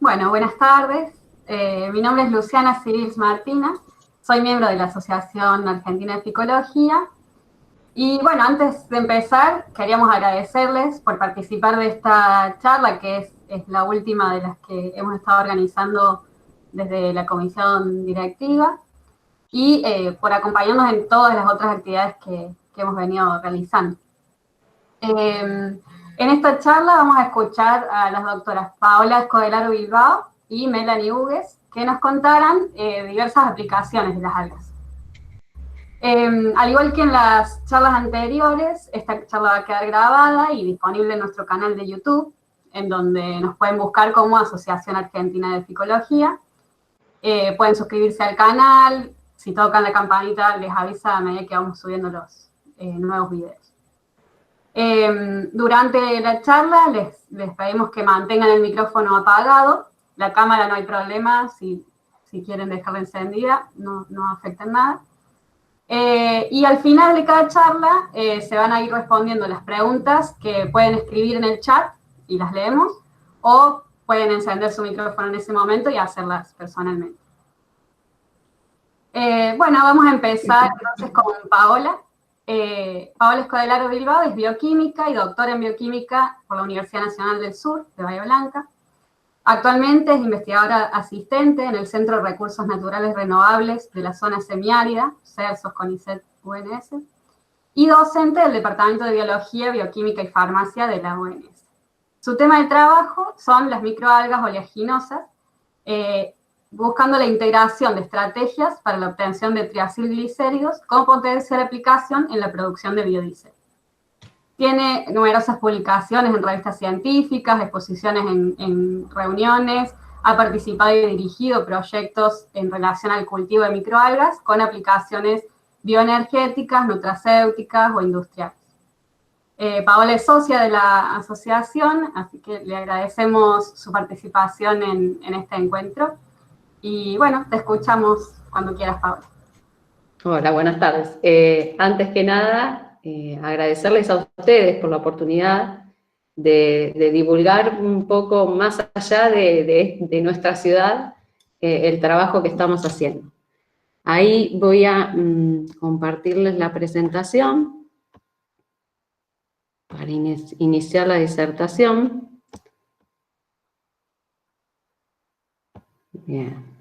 Bueno, buenas tardes. Mi nombre es Luciana Cyrils Martínez. Soy miembro de la Asociación Argentina de Psicología. Y bueno, antes de empezar, queríamos agradecerles por participar de esta charla, que es la última de las que hemos estado organizando desde la comisión directiva, y por acompañarnos en todas las otras actividades que hemos venido realizando. En esta charla vamos a escuchar a las doctoras Paola Escodelaro Bilbao y Melanie Hugues, que nos contarán diversas aplicaciones de las algas. Al igual que en las charlas anteriores, esta charla va a quedar grabada y disponible en nuestro canal de YouTube, en donde nos pueden buscar como Asociación Argentina de Psicología. Pueden suscribirse al canal, si tocan la campanita les avisa a medida que vamos subiendo los nuevos videos. Durante la charla les pedimos que mantengan el micrófono apagado. La cámara no hay problema, si quieren dejarla encendida, no afecta en nada. Y al final de cada charla se van a ir respondiendo las preguntas que pueden escribir en el chat y las leemos, o pueden encender su micrófono en ese momento y hacerlas personalmente. Bueno, vamos a empezar entonces con Paola. Paola Escodelaro Bilbao es bioquímica y doctora en bioquímica por la Universidad Nacional del Sur de Bahía Blanca. Actualmente es investigadora asistente en el Centro de Recursos Naturales Renovables de la zona semiárida, CERSOS, CONICET, UNS, y docente del Departamento de Biología, Bioquímica y Farmacia de la UNS. Su tema de trabajo son las microalgas oleaginosas, buscando la integración de estrategias para la obtención de triacilglicéridos con potencial aplicación en la producción de biodiesel. Tiene numerosas publicaciones en revistas científicas, exposiciones en reuniones, ha participado y dirigido proyectos en relación al cultivo de microalgas con aplicaciones bioenergéticas, nutracéuticas o industriales. Paola es socia de la asociación, así que le agradecemos su participación en este encuentro. Y bueno, te escuchamos cuando quieras, Paola. Hola, buenas tardes. Antes que nada, agradecerles a ustedes por la oportunidad de divulgar un poco más allá de nuestra ciudad el trabajo que estamos haciendo. Ahí voy a compartirles la presentación para iniciar la disertación. Bien.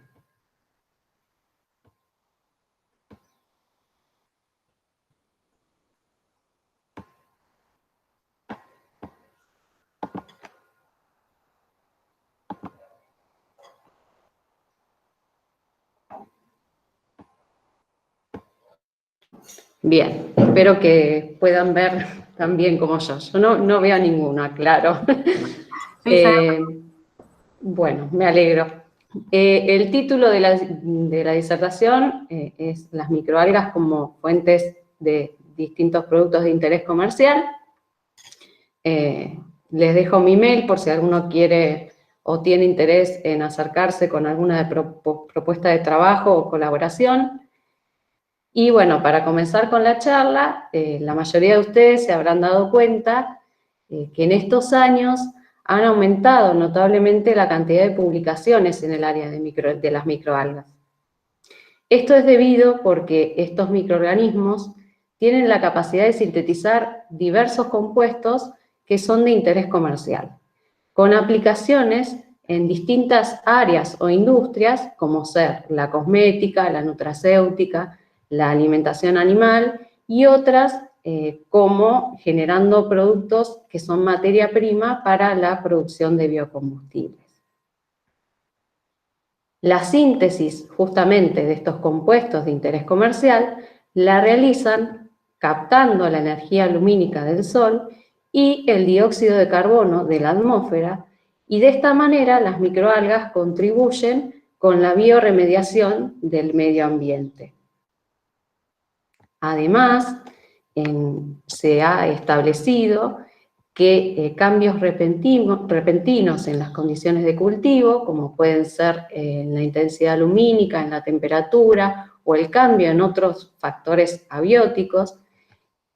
Bien, espero que puedan ver tan bien como yo. Yo no veo ninguna, claro. Sí, bueno, me alegro. El título de la disertación es Las microalgas como fuentes de distintos productos de interés comercial. Les dejo mi mail por si alguno quiere o tiene interés en acercarse con alguna propuesta de trabajo o colaboración. Y bueno, para comenzar con la charla, la mayoría de ustedes se habrán dado cuenta que en estos años han aumentado notablemente la cantidad de publicaciones en el área de las microalgas. Esto es debido porque estos microorganismos tienen la capacidad de sintetizar diversos compuestos que son de interés comercial, con aplicaciones en distintas áreas o industrias, como ser la cosmética, la nutracéutica, la alimentación animal y otras como generando productos que son materia prima para la producción de biocombustibles. La síntesis justamente de estos compuestos de interés comercial la realizan captando la energía lumínica del sol y el dióxido de carbono de la atmósfera, y de esta manera las microalgas contribuyen con la bioremediación del medio ambiente. Además, se ha establecido que cambios repentinos en las condiciones de cultivo, como pueden ser en la intensidad lumínica, en la temperatura o el cambio en otros factores abióticos,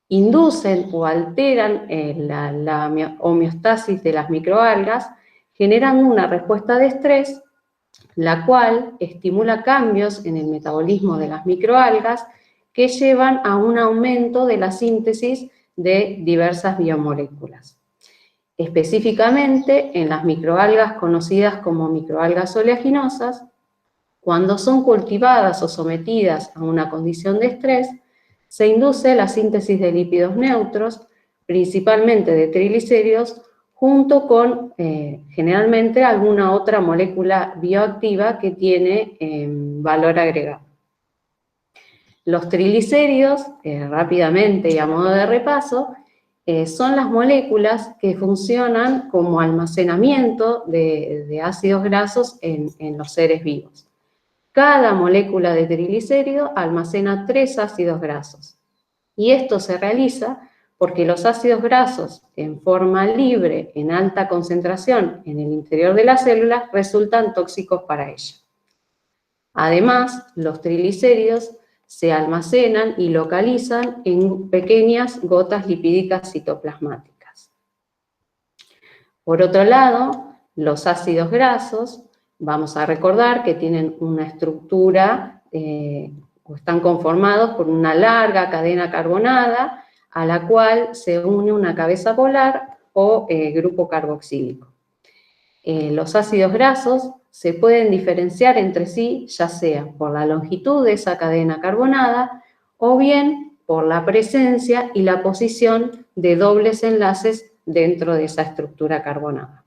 inducen o alteran la homeostasis de las microalgas, generando una respuesta de estrés, la cual estimula cambios en el metabolismo de las microalgas que llevan a un aumento de la síntesis de diversas biomoléculas. Específicamente en las microalgas conocidas como microalgas oleaginosas, cuando son cultivadas o sometidas a una condición de estrés, se induce la síntesis de lípidos neutros, principalmente de triglicéridos, junto con generalmente alguna otra molécula bioactiva que tiene valor agregado. Los triglicéridos, rápidamente y a modo de repaso, son las moléculas que funcionan como almacenamiento de ácidos grasos en los seres vivos. Cada molécula de triglicérido almacena 3 ácidos grasos. Y esto se realiza porque los ácidos grasos en forma libre, en alta concentración en el interior de las células, resultan tóxicos para ella. Además, los triglicéridos se almacenan y localizan en pequeñas gotas lipídicas citoplasmáticas. Por otro lado, los ácidos grasos, vamos a recordar que tienen una estructura o están conformados por una larga cadena carbonada a la cual se une una cabeza polar o grupo carboxílico. Los ácidos grasos se pueden diferenciar entre sí, ya sea por la longitud de esa cadena carbonada o bien por la presencia y la posición de dobles enlaces dentro de esa estructura carbonada.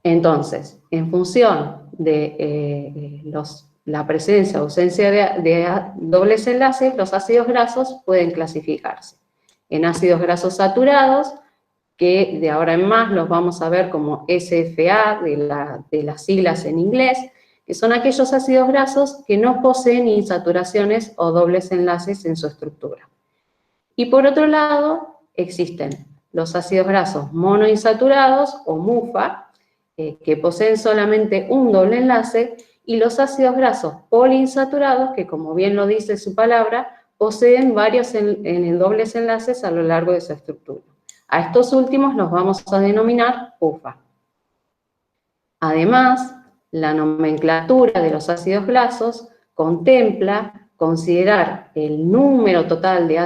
Entonces, en función de la presencia o ausencia de dobles enlaces, los ácidos grasos pueden clasificarse en ácidos grasos saturados, que de ahora en más los vamos a ver como SFA, de las siglas en inglés, que son aquellos ácidos grasos que no poseen insaturaciones o dobles enlaces en su estructura. Y por otro lado, existen los ácidos grasos monoinsaturados o MUFA, que poseen solamente un doble enlace, y los ácidos grasos poliinsaturados, que como bien lo dice su palabra, poseen varios dobles enlaces a lo largo de su estructura. A estos últimos los vamos a denominar UFA. Además, la nomenclatura de los ácidos grasos contempla considerar el número total de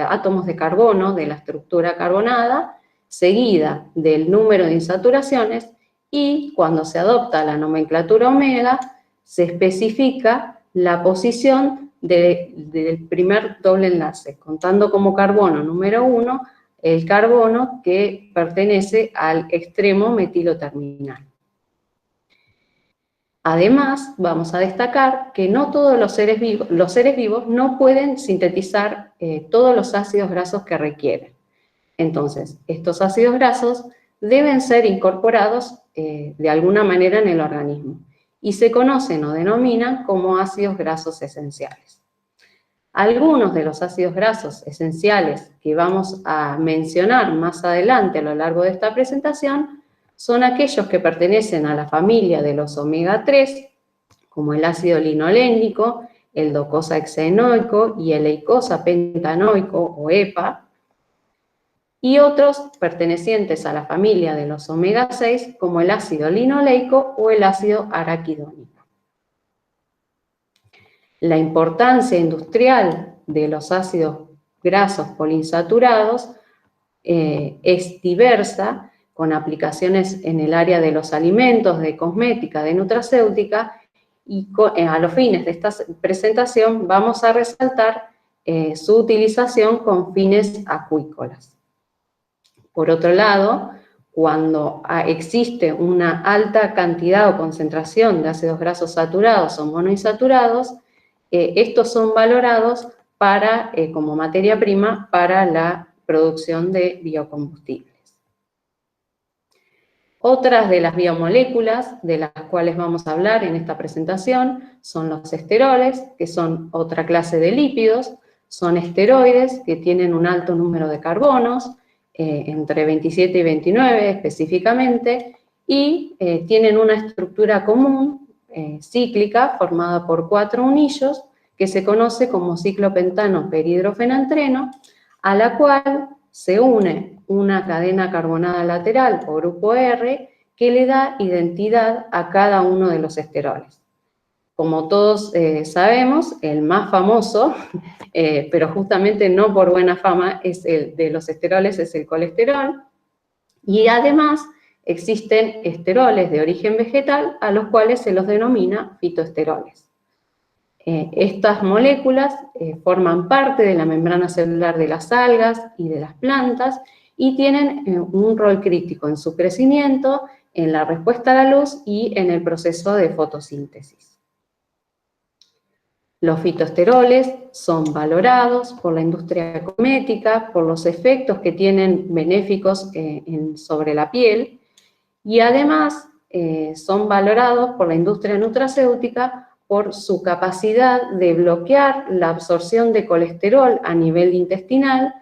átomos de carbono de la estructura carbonada, seguida del número de insaturaciones, y cuando se adopta la nomenclatura omega, se especifica la posición del primer doble enlace, contando como carbono número 1 el carbono que pertenece al extremo metilo-terminal. Además, vamos a destacar que no todos los seres vivos no pueden sintetizar todos los ácidos grasos que requieren. Entonces, estos ácidos grasos deben ser incorporados de alguna manera en el organismo y se conocen o denominan como ácidos grasos esenciales. Algunos de los ácidos grasos esenciales que vamos a mencionar más adelante a lo largo de esta presentación son aquellos que pertenecen a la familia de los omega 3, como el ácido linolénico, el docosahexaenoico y el eicosapentanoico o EPA, y otros pertenecientes a la familia de los omega 6, como el ácido linoleico o el ácido araquidónico. La importancia industrial de los ácidos grasos poliinsaturados es diversa, con aplicaciones en el área de los alimentos, de cosmética, de nutracéutica, y a los fines de esta presentación vamos a resaltar su utilización con fines acuícolas. Por otro lado, cuando existe una alta cantidad o concentración de ácidos grasos saturados o monoinsaturados, estos son valorados como materia prima para la producción de biocombustibles. Otras de las biomoléculas de las cuales vamos a hablar en esta presentación son los esteroles, que son otra clase de lípidos, son esteroides que tienen un alto número de carbonos, entre 27 y 29 específicamente, y tienen una estructura común, cíclica, formada por 4 unillos, que se conoce como ciclopentano perhidrofenantreno, a la cual se une una cadena carbonada lateral o grupo R que le da identidad a cada uno de los esteroles. Como todos sabemos, el más famoso, pero justamente no por buena fama, es el de los esteroles, es el colesterol. Y además existen esteroles de origen vegetal a los cuales se los denomina fitoesteroles. Estas moléculas forman parte de la membrana celular de las algas y de las plantas y tienen un rol crítico en su crecimiento, en la respuesta a la luz y en el proceso de fotosíntesis. Los fitoesteroles son valorados por la industria cosmética, por los efectos que tienen benéficos sobre la piel y además son valorados por la industria nutracéutica por su capacidad de bloquear la absorción de colesterol a nivel intestinal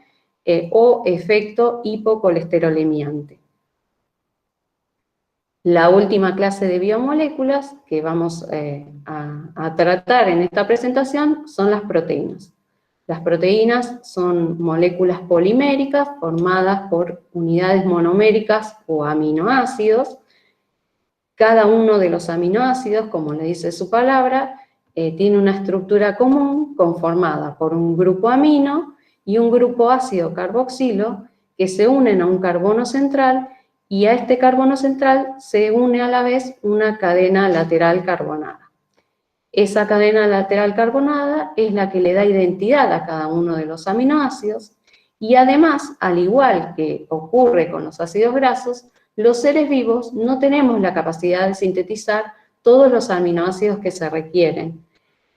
o efecto hipocolesterolemiante. La última clase de biomoléculas que vamos a tratar en esta presentación son las proteínas. Las proteínas son moléculas poliméricas formadas por unidades monoméricas o aminoácidos. Cada uno de los aminoácidos, como le dice su palabra, tiene una estructura común conformada por un grupo amino y un grupo ácido carboxilo que se unen a un carbono central y a este carbono central se une a la vez una cadena lateral carbonada. Esa cadena lateral carbonada es la que le da identidad a cada uno de los aminoácidos y además, al igual que ocurre con los ácidos grasos, los seres vivos no tenemos la capacidad de sintetizar todos los aminoácidos que se requieren.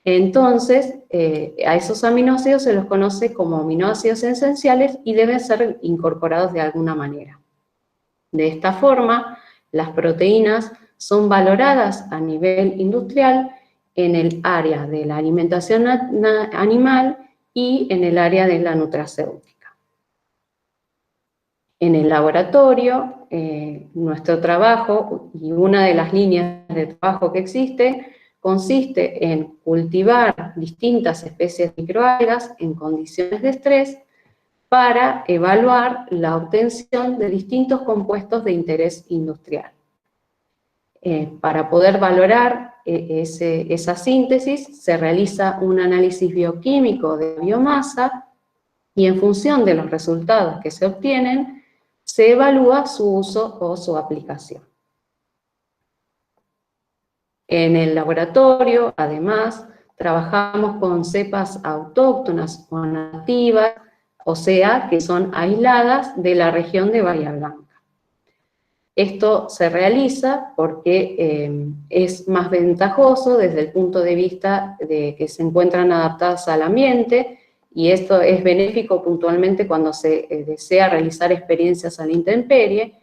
Entonces, a esos aminoácidos se los conoce como aminoácidos esenciales y deben ser incorporados de alguna manera. De esta forma, las proteínas son valoradas a nivel industrial en el área de la alimentación animal y en el área de la nutracéutica. En el laboratorio, nuestro trabajo y una de las líneas de trabajo que existe consiste en cultivar distintas especies de microalgas en condiciones de estrés para evaluar la obtención de distintos compuestos de interés industrial. Para poder valorar esa síntesis, se realiza un análisis bioquímico de biomasa y en función de los resultados que se obtienen, se evalúa su uso o su aplicación. En el laboratorio, además, trabajamos con cepas autóctonas o nativas, o sea, que son aisladas de la región de Bahía Blanca. Esto se realiza porque es más ventajoso desde el punto de vista de que se encuentran adaptadas al ambiente y esto es benéfico puntualmente cuando se desea realizar experiencias a la intemperie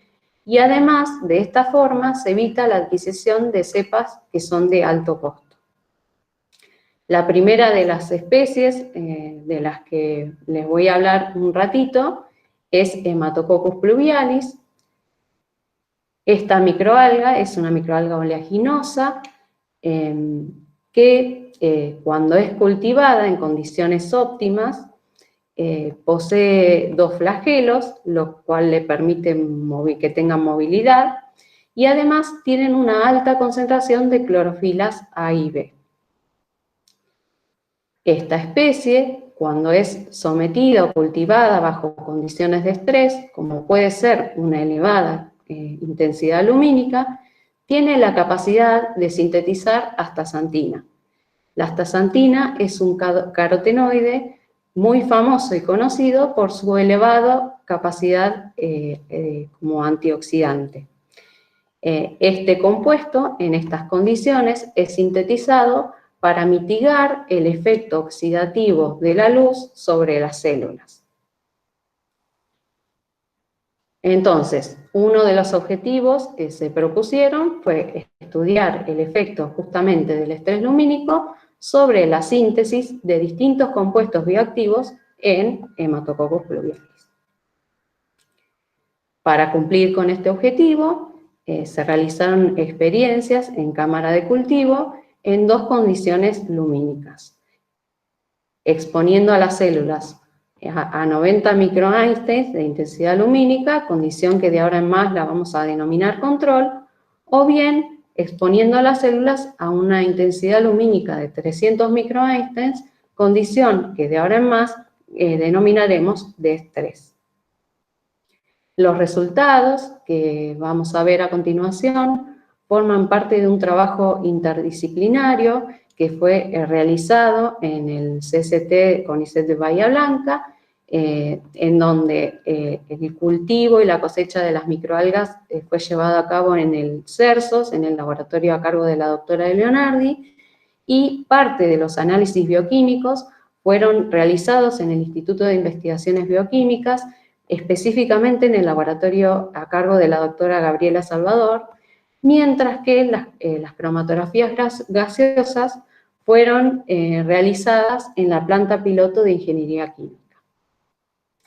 y además de esta forma se evita la adquisición de cepas que son de alto costo. La primera de las especies de las que les voy a hablar un ratito es Hematococcus pluvialis. Esta microalga es una microalga oleaginosa que cuando es cultivada en condiciones óptimas posee dos flagelos, lo cual le permite que tengan movilidad y además tienen una alta concentración de clorofilas A y B. Esta especie, cuando es sometida o cultivada bajo condiciones de estrés, como puede ser una elevada intensidad lumínica, tiene la capacidad de sintetizar astaxantina. La astaxantina es un carotenoide muy famoso y conocido por su elevada capacidad como antioxidante. Este compuesto, en estas condiciones, es sintetizado para mitigar el efecto oxidativo de la luz sobre las células. Entonces, uno de los objetivos que se propusieron fue estudiar el efecto justamente del estrés lumínico sobre la síntesis de distintos compuestos bioactivos en Hematococcus pluvialis. Para cumplir con este objetivo, se realizaron experiencias en cámara de cultivo en dos condiciones lumínicas, exponiendo a las células a 90 microeinsteins de intensidad lumínica, condición que de ahora en más la vamos a denominar control, o bien exponiendo a las células a una intensidad lumínica de 300 microeinsteins, condición que de ahora en más denominaremos de estrés. Los resultados que vamos a ver a continuación forman parte de un trabajo interdisciplinario que fue realizado en el CCT CONICET de Bahía Blanca, en donde el cultivo y la cosecha de las microalgas fue llevado a cabo en el CERSOS, en el laboratorio a cargo de la doctora Leonardi, y parte de los análisis bioquímicos fueron realizados en el Instituto de Investigaciones Bioquímicas, específicamente en el laboratorio a cargo de la doctora Gabriela Salvador, mientras que las cromatografías gaseosas fueron realizadas en la planta piloto de ingeniería química.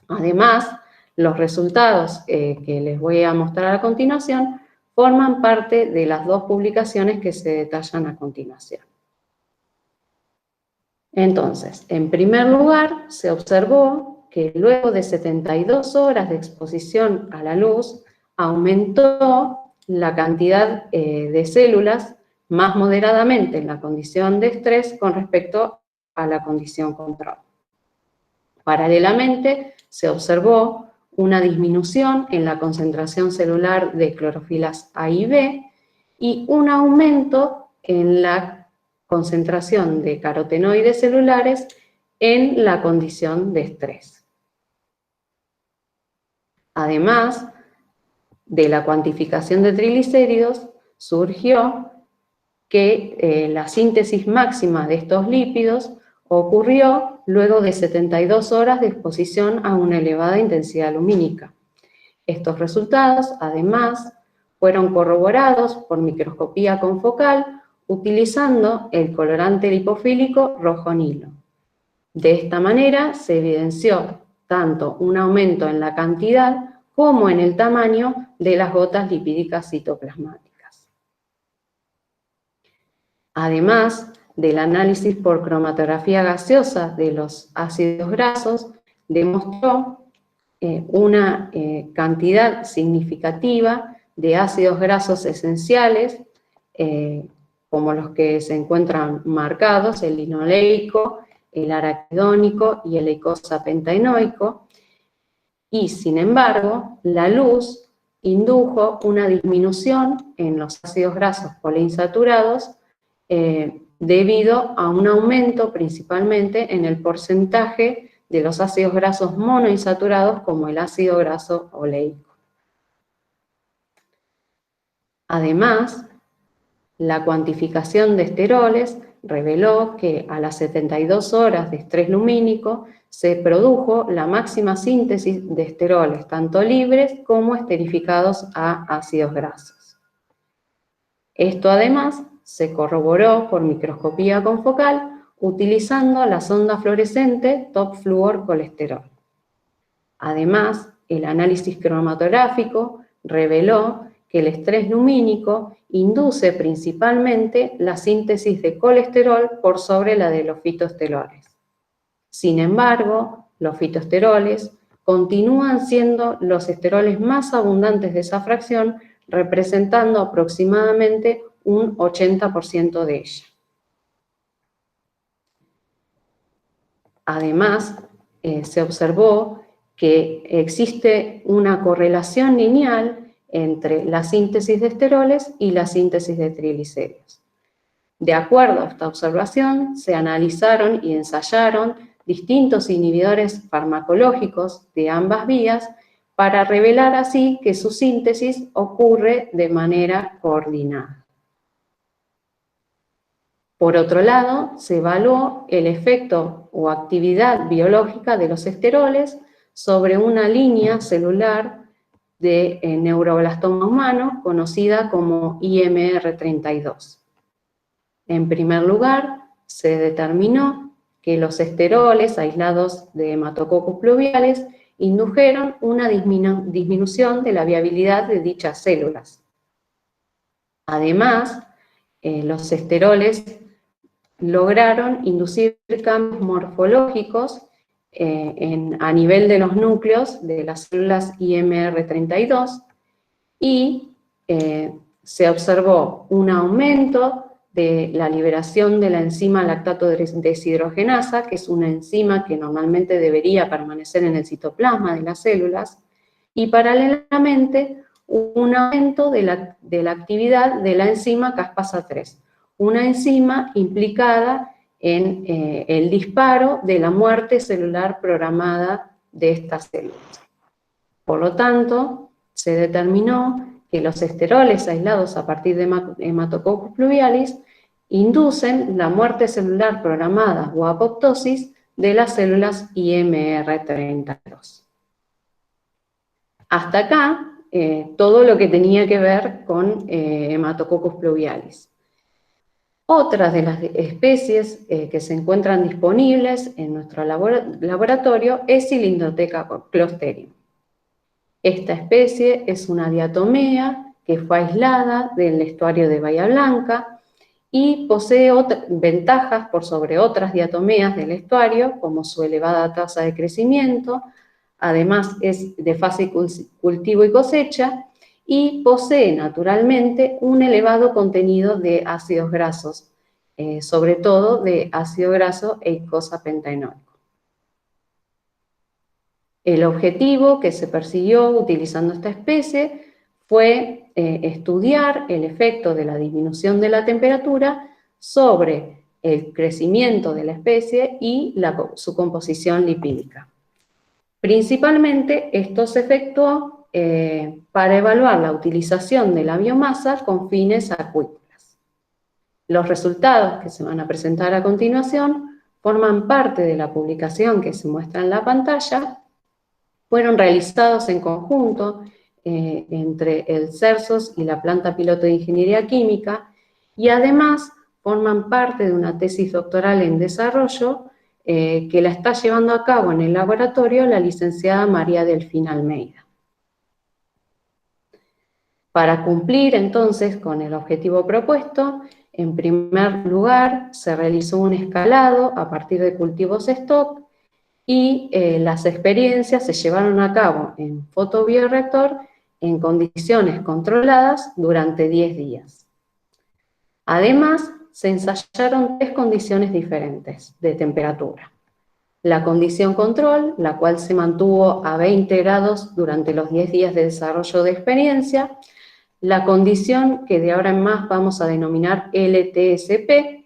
Además, los resultados que les voy a mostrar a continuación forman parte de las dos publicaciones que se detallan a continuación. Entonces, en primer lugar, se observó que luego de 72 horas de exposición a la luz, aumentó la cantidad de células más moderadamente en la condición de estrés con respecto a la condición control. Paralelamente, se observó una disminución en la concentración celular de clorofilas A y B y un aumento en la concentración de carotenoides celulares en la condición de estrés. Además de la cuantificación de triglicéridos, surgió que la síntesis máxima de estos lípidos ocurrió luego de 72 horas de exposición a una elevada intensidad lumínica. Estos resultados, además, fueron corroborados por microscopía confocal utilizando el colorante lipofílico rojo Nilo. De esta manera se evidenció tanto un aumento en la cantidad como en el tamaño de las gotas lipídicas citoplasmáticas. Además del análisis por cromatografía gaseosa de los ácidos grasos, demostró una cantidad significativa de ácidos grasos esenciales, como los que se encuentran marcados, el linoleico, el araquidónico y el eicosapentaenoico, y sin embargo, la luz indujo una disminución en los ácidos grasos poliinsaturados debido a un aumento principalmente en el porcentaje de los ácidos grasos monoinsaturados como el ácido graso oleico. Además, la cuantificación de esteroles reveló que a las 72 horas de estrés lumínico se produjo la máxima síntesis de esteroles, tanto libres como esterificados a ácidos grasos. Esto además se corroboró por microscopía confocal utilizando la sonda fluorescente Top Fluor Colesterol. Además, el análisis cromatográfico reveló que el estrés lumínico induce principalmente la síntesis de colesterol por sobre la de los fitoesteroles. Sin embargo, los fitoesteroles continúan siendo los esteroles más abundantes de esa fracción, representando aproximadamente un 80% de ella. Además, se observó que existe una correlación lineal entre la síntesis de esteroles y la síntesis de triglicéridos. De acuerdo a esta observación, se analizaron y ensayaron distintos inhibidores farmacológicos de ambas vías para revelar así que su síntesis ocurre de manera coordinada. Por otro lado, se evaluó el efecto o actividad biológica de los esteroles sobre una línea celular de neuroblastoma humano conocida como IMR32. En primer lugar, se determinó que los esteroles aislados de hematococcus pluviales indujeron una disminución de la viabilidad de dichas células. Además, los esteroles lograron inducir cambios morfológicos a nivel de los núcleos de las células IMR32 y se observó un aumento de la liberación de la enzima lactato deshidrogenasa, que es una enzima que normalmente debería permanecer en el citoplasma de las células, y paralelamente un aumento de la actividad de la enzima caspasa 3, una enzima implicada en el disparo de la muerte celular programada de estas células. Por lo tanto, se determinó que los esteroles aislados a partir de Haematococos pluvialis inducen la muerte celular programada o apoptosis de las células IMR32. Hasta acá, todo lo que tenía que ver con Haematococos pluvialis. Otras de las especies que se encuentran disponibles en nuestro laboratorio es Cylindroteca clostridium. Esta especie es una diatomea que fue aislada del estuario de Bahía Blanca y posee ventajas por sobre otras diatomeas del estuario, como su elevada tasa de crecimiento, además es de fase cultivo y cosecha, y posee naturalmente un elevado contenido de ácidos grasos, sobre todo de ácido graso eicosapentaenóico. El objetivo que se persiguió utilizando esta especie fue estudiar el efecto de la disminución de la temperatura sobre el crecimiento de la especie y su composición lipídica. Principalmente esto se efectuó para evaluar la utilización de la biomasa con fines acuícolas. Los resultados que se van a presentar a continuación forman parte de la publicación que se muestra en la pantalla. Fueron realizados en conjunto entre el CERSOS y la planta piloto de ingeniería química y además forman parte de una tesis doctoral en desarrollo que la está llevando a cabo en el laboratorio la licenciada María Delfina Almeida. Para cumplir entonces con el objetivo propuesto, en primer lugar se realizó un escalado a partir de cultivos stock y las experiencias se llevaron a cabo en fotobioreactor en condiciones controladas durante 10 días. Además, se ensayaron 3 condiciones diferentes de temperatura. La condición control, la cual se mantuvo a 20 grados durante los 10 días de desarrollo de experiencia. La condición que de ahora en más vamos a denominar LTSP,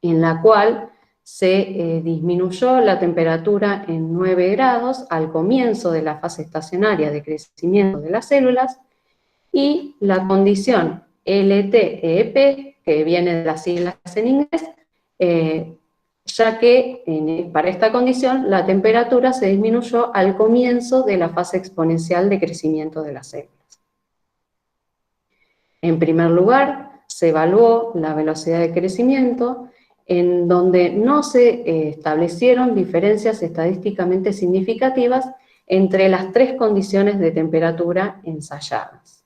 en la cual se disminuyó la temperatura en 9 grados al comienzo de la fase estacionaria de crecimiento de las células, y la condición LTEP, que viene de las siglas en inglés, ya que para esta condición la temperatura se disminuyó al comienzo de la fase exponencial de crecimiento de las células. En primer lugar, se evaluó la velocidad de crecimiento, en donde no se establecieron diferencias estadísticamente significativas entre las 3 condiciones de temperatura ensayadas.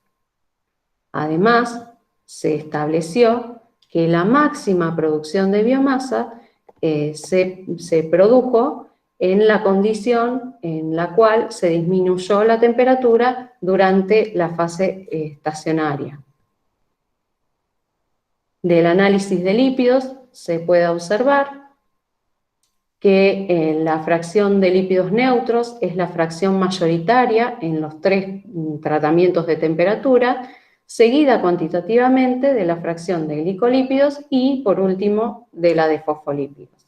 Además, se estableció que la máxima producción de biomasa se produjo en la condición en la cual se disminuyó la temperatura durante la fase estacionaria. Del análisis de lípidos se puede observar que la fracción de lípidos neutros es la fracción mayoritaria en los 3 tratamientos de temperatura, seguida cuantitativamente de la fracción de glicolípidos y, por último, de la de fosfolípidos.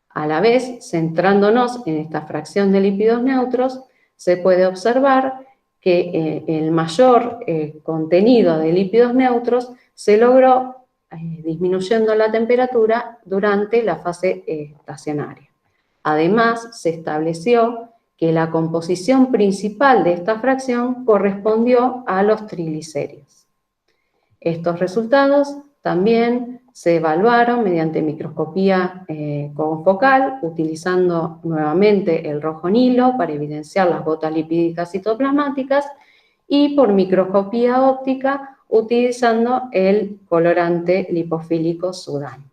A la vez, centrándonos en esta fracción de lípidos neutros, se puede observar que el mayor contenido de lípidos neutros se logró disminuyendo la temperatura durante la fase estacionaria. Además, se estableció que la composición principal de esta fracción correspondió a los triglicéridos. Estos resultados también se evaluaron mediante microscopía confocal, utilizando nuevamente el rojo Nilo para evidenciar las gotas lipídicas citoplasmáticas y por microscopía óptica utilizando el colorante lipofílico Sudan.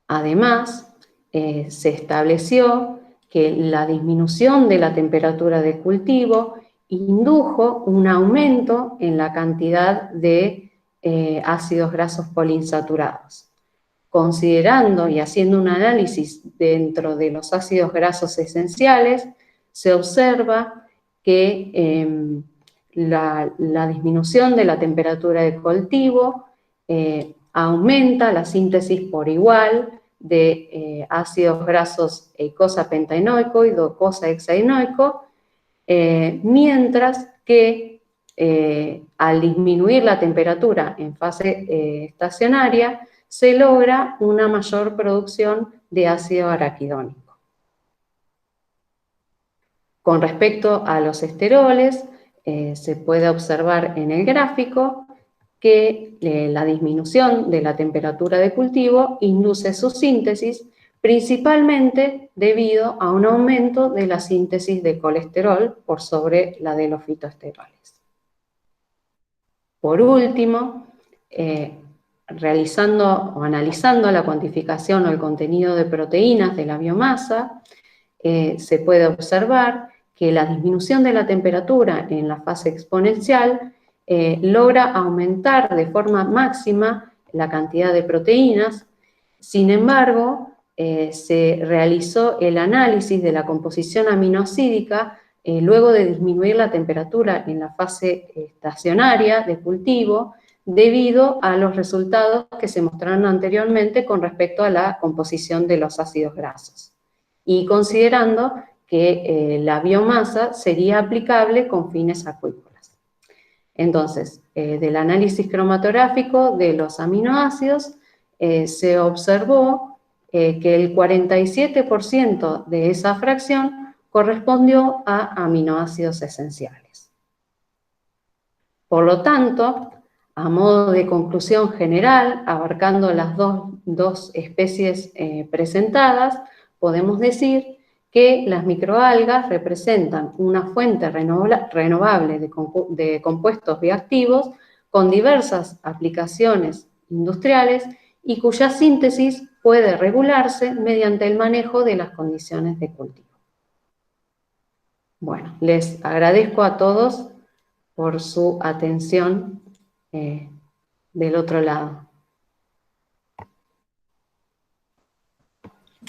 Además, se estableció que la disminución de la temperatura de cultivo indujo un aumento en la cantidad de ácidos grasos poliinsaturados. Considerando y haciendo un análisis dentro de los ácidos grasos esenciales, se observa que la disminución de la temperatura de cultivo aumenta la síntesis por igual de ácidos grasos eicosapentaenoico y docosahexaenoico, mientras que al disminuir la temperatura en fase estacionaria, se logra una mayor producción de ácido araquidónico. Con respecto a los esteroles, se puede observar en el gráfico que la disminución de la temperatura de cultivo induce su síntesis, principalmente debido a un aumento de la síntesis de colesterol por sobre la de los fitoesteroles. Por último, realizando o analizando la cuantificación o el contenido de proteínas de la biomasa, se puede observar que la disminución de la temperatura en la fase exponencial logra aumentar de forma máxima la cantidad de proteínas. Sin embargo, se realizó el análisis de la composición aminoácidica luego de disminuir la temperatura en la fase estacionaria de cultivo, debido a los resultados que se mostraron anteriormente con respecto a la composición de los ácidos grasos, y considerando que la biomasa sería aplicable con fines acuícolas. Entonces, del análisis cromatográfico de los aminoácidos, se observó que el 47% de esa fracción correspondió a aminoácidos esenciales. Por lo tanto, a modo de conclusión general, abarcando las dos especies presentadas, podemos decir que las microalgas representan una fuente renovable de compuestos bioactivos con diversas aplicaciones industriales y cuya síntesis puede regularse mediante el manejo de las condiciones de cultivo. Bueno, les agradezco a todos por su atención del otro lado.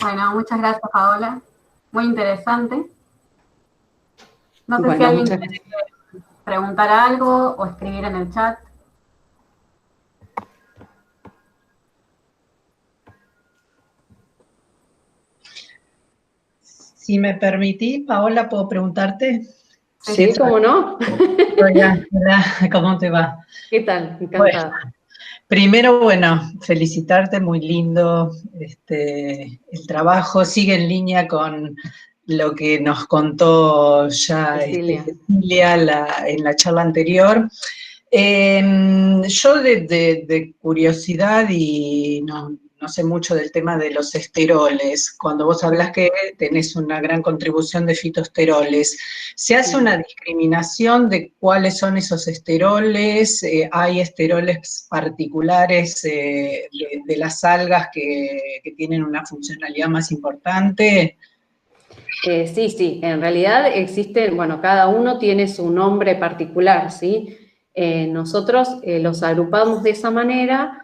Bueno, muchas gracias, Paola. Muy interesante. No sé si alguien quiere preguntar algo o escribir en el chat. Si me permitís, Paola, ¿puedo preguntarte? Sí, ¿cómo no? Hola, ¿cómo te va? ¿Qué tal? Encantada. Bueno, primero, bueno, felicitarte, muy lindo el trabajo, sigue en línea con lo que nos contó ya Cecilia en la charla anterior. Yo de curiosidad, y no sé mucho del tema de los esteroles, cuando vos hablas que tenés una gran contribución de fitoesteroles, ¿se hace una discriminación de cuáles son esos esteroles? ¿Hay esteroles particulares de las algas que tienen una funcionalidad más importante? Sí, en realidad existen, bueno, cada uno tiene su nombre particular, ¿sí? Nosotros los agrupamos de esa manera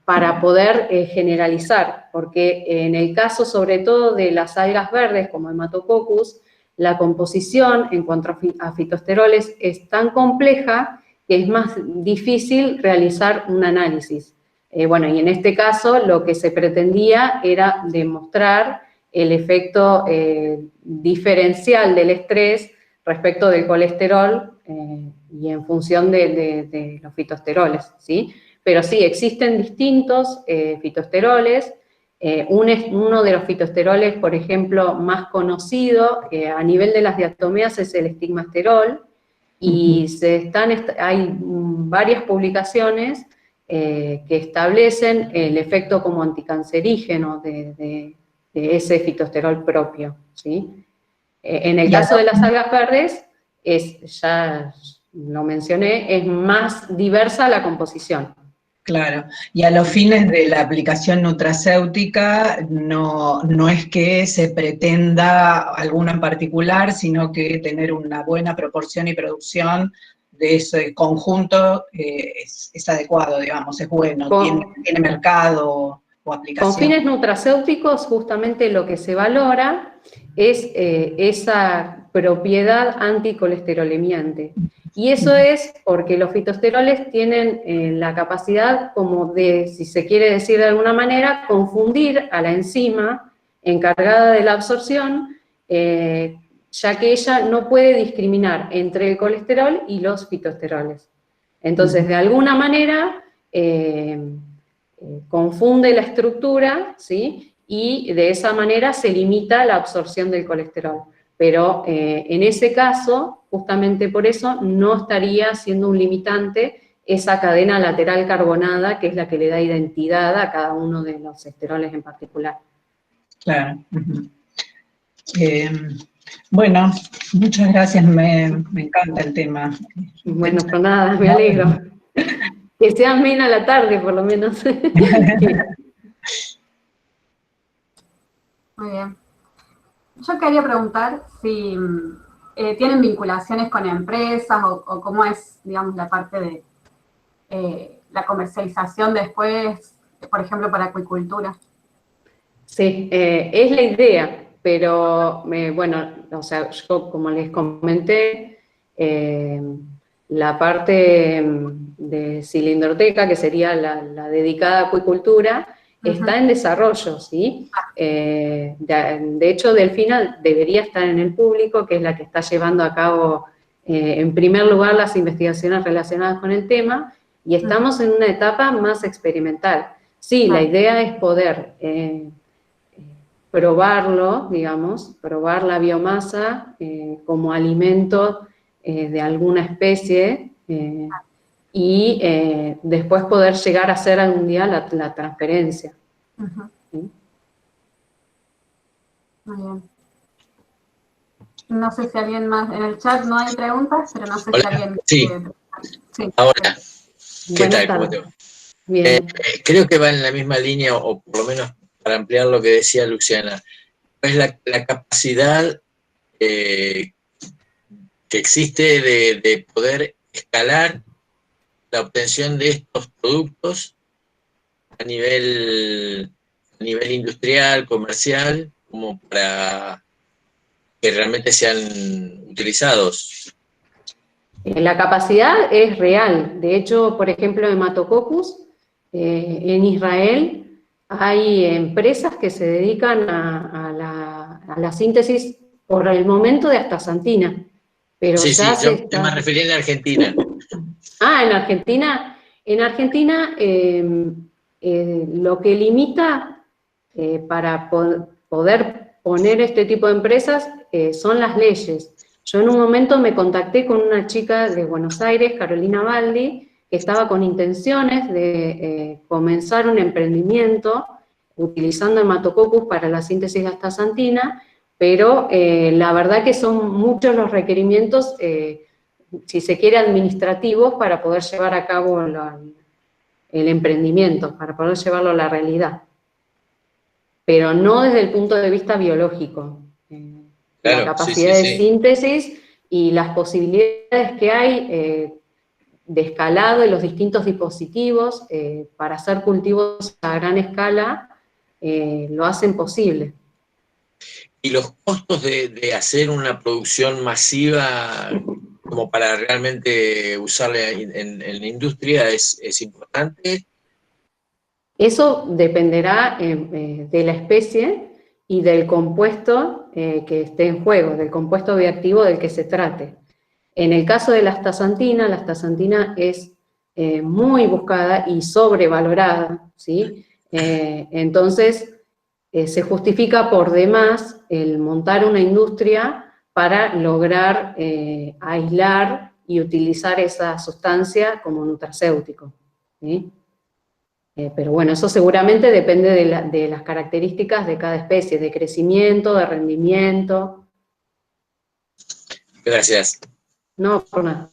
para poder generalizar, porque en el caso sobre todo de las algas verdes como Hematococcus, la composición en cuanto a fitoesteroles es tan compleja que es más difícil realizar un análisis. Bueno, y en este caso lo que se pretendía era demostrar el efecto diferencial del estrés respecto del colesterol y en función de los fitoesteroles, ¿sí? Pero sí, existen distintos fitoesteroles. Uno de los fitoesteroles, por ejemplo, más conocido a nivel de las diatomeas es el estigmasterol, y hay varias publicaciones que establecen el efecto como anticancerígeno de ese fitosterol propio, ¿sí? En el caso de las algas verdes, ya lo mencioné, es más diversa la composición. Claro, y a los fines de la aplicación nutracéutica no es que se pretenda alguna en particular, sino que tener una buena proporción y producción de ese conjunto es adecuado, digamos, es bueno, tiene mercado o aplicación. Con fines nutracéuticos, justamente lo que se valora es esa propiedad anticolesterolemiante. Y eso es porque los fitosteroles tienen la capacidad como de, si se quiere decir de alguna manera, confundir a la enzima encargada de la absorción, ya que ella no puede discriminar entre el colesterol y los fitosteroles. Entonces, de alguna manera, confunde la estructura, ¿sí? Y de esa manera se limita la absorción del colesterol. Pero en ese caso, justamente por eso, no estaría siendo un limitante esa cadena lateral carbonada, que es la que le da identidad a cada uno de los esteroles en particular. Claro. Bueno, muchas gracias, me encanta el tema. Bueno, pues nada, me alegro. Que sea amena la tarde, por lo menos. Muy bien. Yo quería preguntar si tienen vinculaciones con empresas o cómo es, digamos, la parte de la comercialización después, por ejemplo, para acuicultura. Sí, es la idea, pero bueno, o sea, yo como les comenté, la parte de Cilindroteca, que sería la dedicada a acuicultura, está en desarrollo, ¿sí? De hecho, Delfina debería estar en el público, que es la que está llevando a cabo, en primer lugar, las investigaciones relacionadas con el tema, y estamos en una etapa más experimental. Sí, la idea es poder probarlo, digamos, probar la biomasa como alimento de alguna especie y después poder llegar a hacer algún día la transferencia. ¿Sí? Muy bien. No sé si alguien más, en el chat no hay preguntas, pero no sé si alguien... Sí, sí. Ahora, ¿qué Buenas tal? ¿Cómo tardes. te va? Bien. Creo que va en la misma línea, o por lo menos para ampliar lo que decía Luciana, es la capacidad que existe de poder escalar la obtención de estos productos a nivel industrial, comercial, como para que realmente sean utilizados. La capacidad es real. De hecho, por ejemplo, Hematococcus, en Israel hay empresas que se dedican a la síntesis por el momento de astaxantina. Pero Sí, ya sí, se yo está... me refería en Argentina. Ah, en Argentina. En Argentina lo que limita para poder poner este tipo de empresas son las leyes. Yo en un momento me contacté con una chica de Buenos Aires, Carolina Baldi, que estaba con intenciones de comenzar un emprendimiento utilizando Hematococcus para la síntesis de astaxantina, pero la verdad que son muchos los requerimientos, si se quiere, administrativos para poder llevar a cabo el emprendimiento, para poder llevarlo a la realidad. Pero no desde el punto de vista biológico. Claro, la capacidad de síntesis y las posibilidades que hay de escalado de los distintos dispositivos para hacer cultivos a gran escala lo hacen posible. ¿Y los costos de hacer una producción masiva como para realmente usarla en la industria es importante? Eso dependerá de la especie y del compuesto que esté en juego, del compuesto bioactivo del que se trate. En el caso de la astaxantina es muy buscada y sobrevalorada, ¿sí? Entonces, se justifica por demás el montar una industria para lograr aislar y utilizar esa sustancia como nutracéutico, ¿sí? Pero bueno, eso seguramente depende de las características de cada especie, de crecimiento, de rendimiento. Gracias. No, por nada.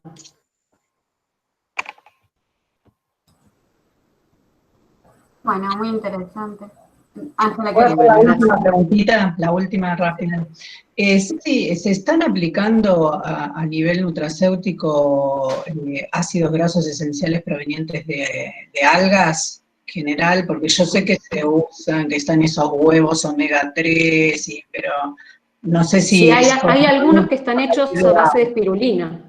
Bueno, muy interesante. Ángela, ¿Puedo hacer quería la preguntar. última preguntita? La última rápida. Sí, ¿se están aplicando a nivel nutracéutico ácidos grasos esenciales provenientes de algas en general? Porque yo sé que se usan, que están esos huevos omega 3, pero no sé Sí, si hay es como algunos que están hechos a base de espirulina.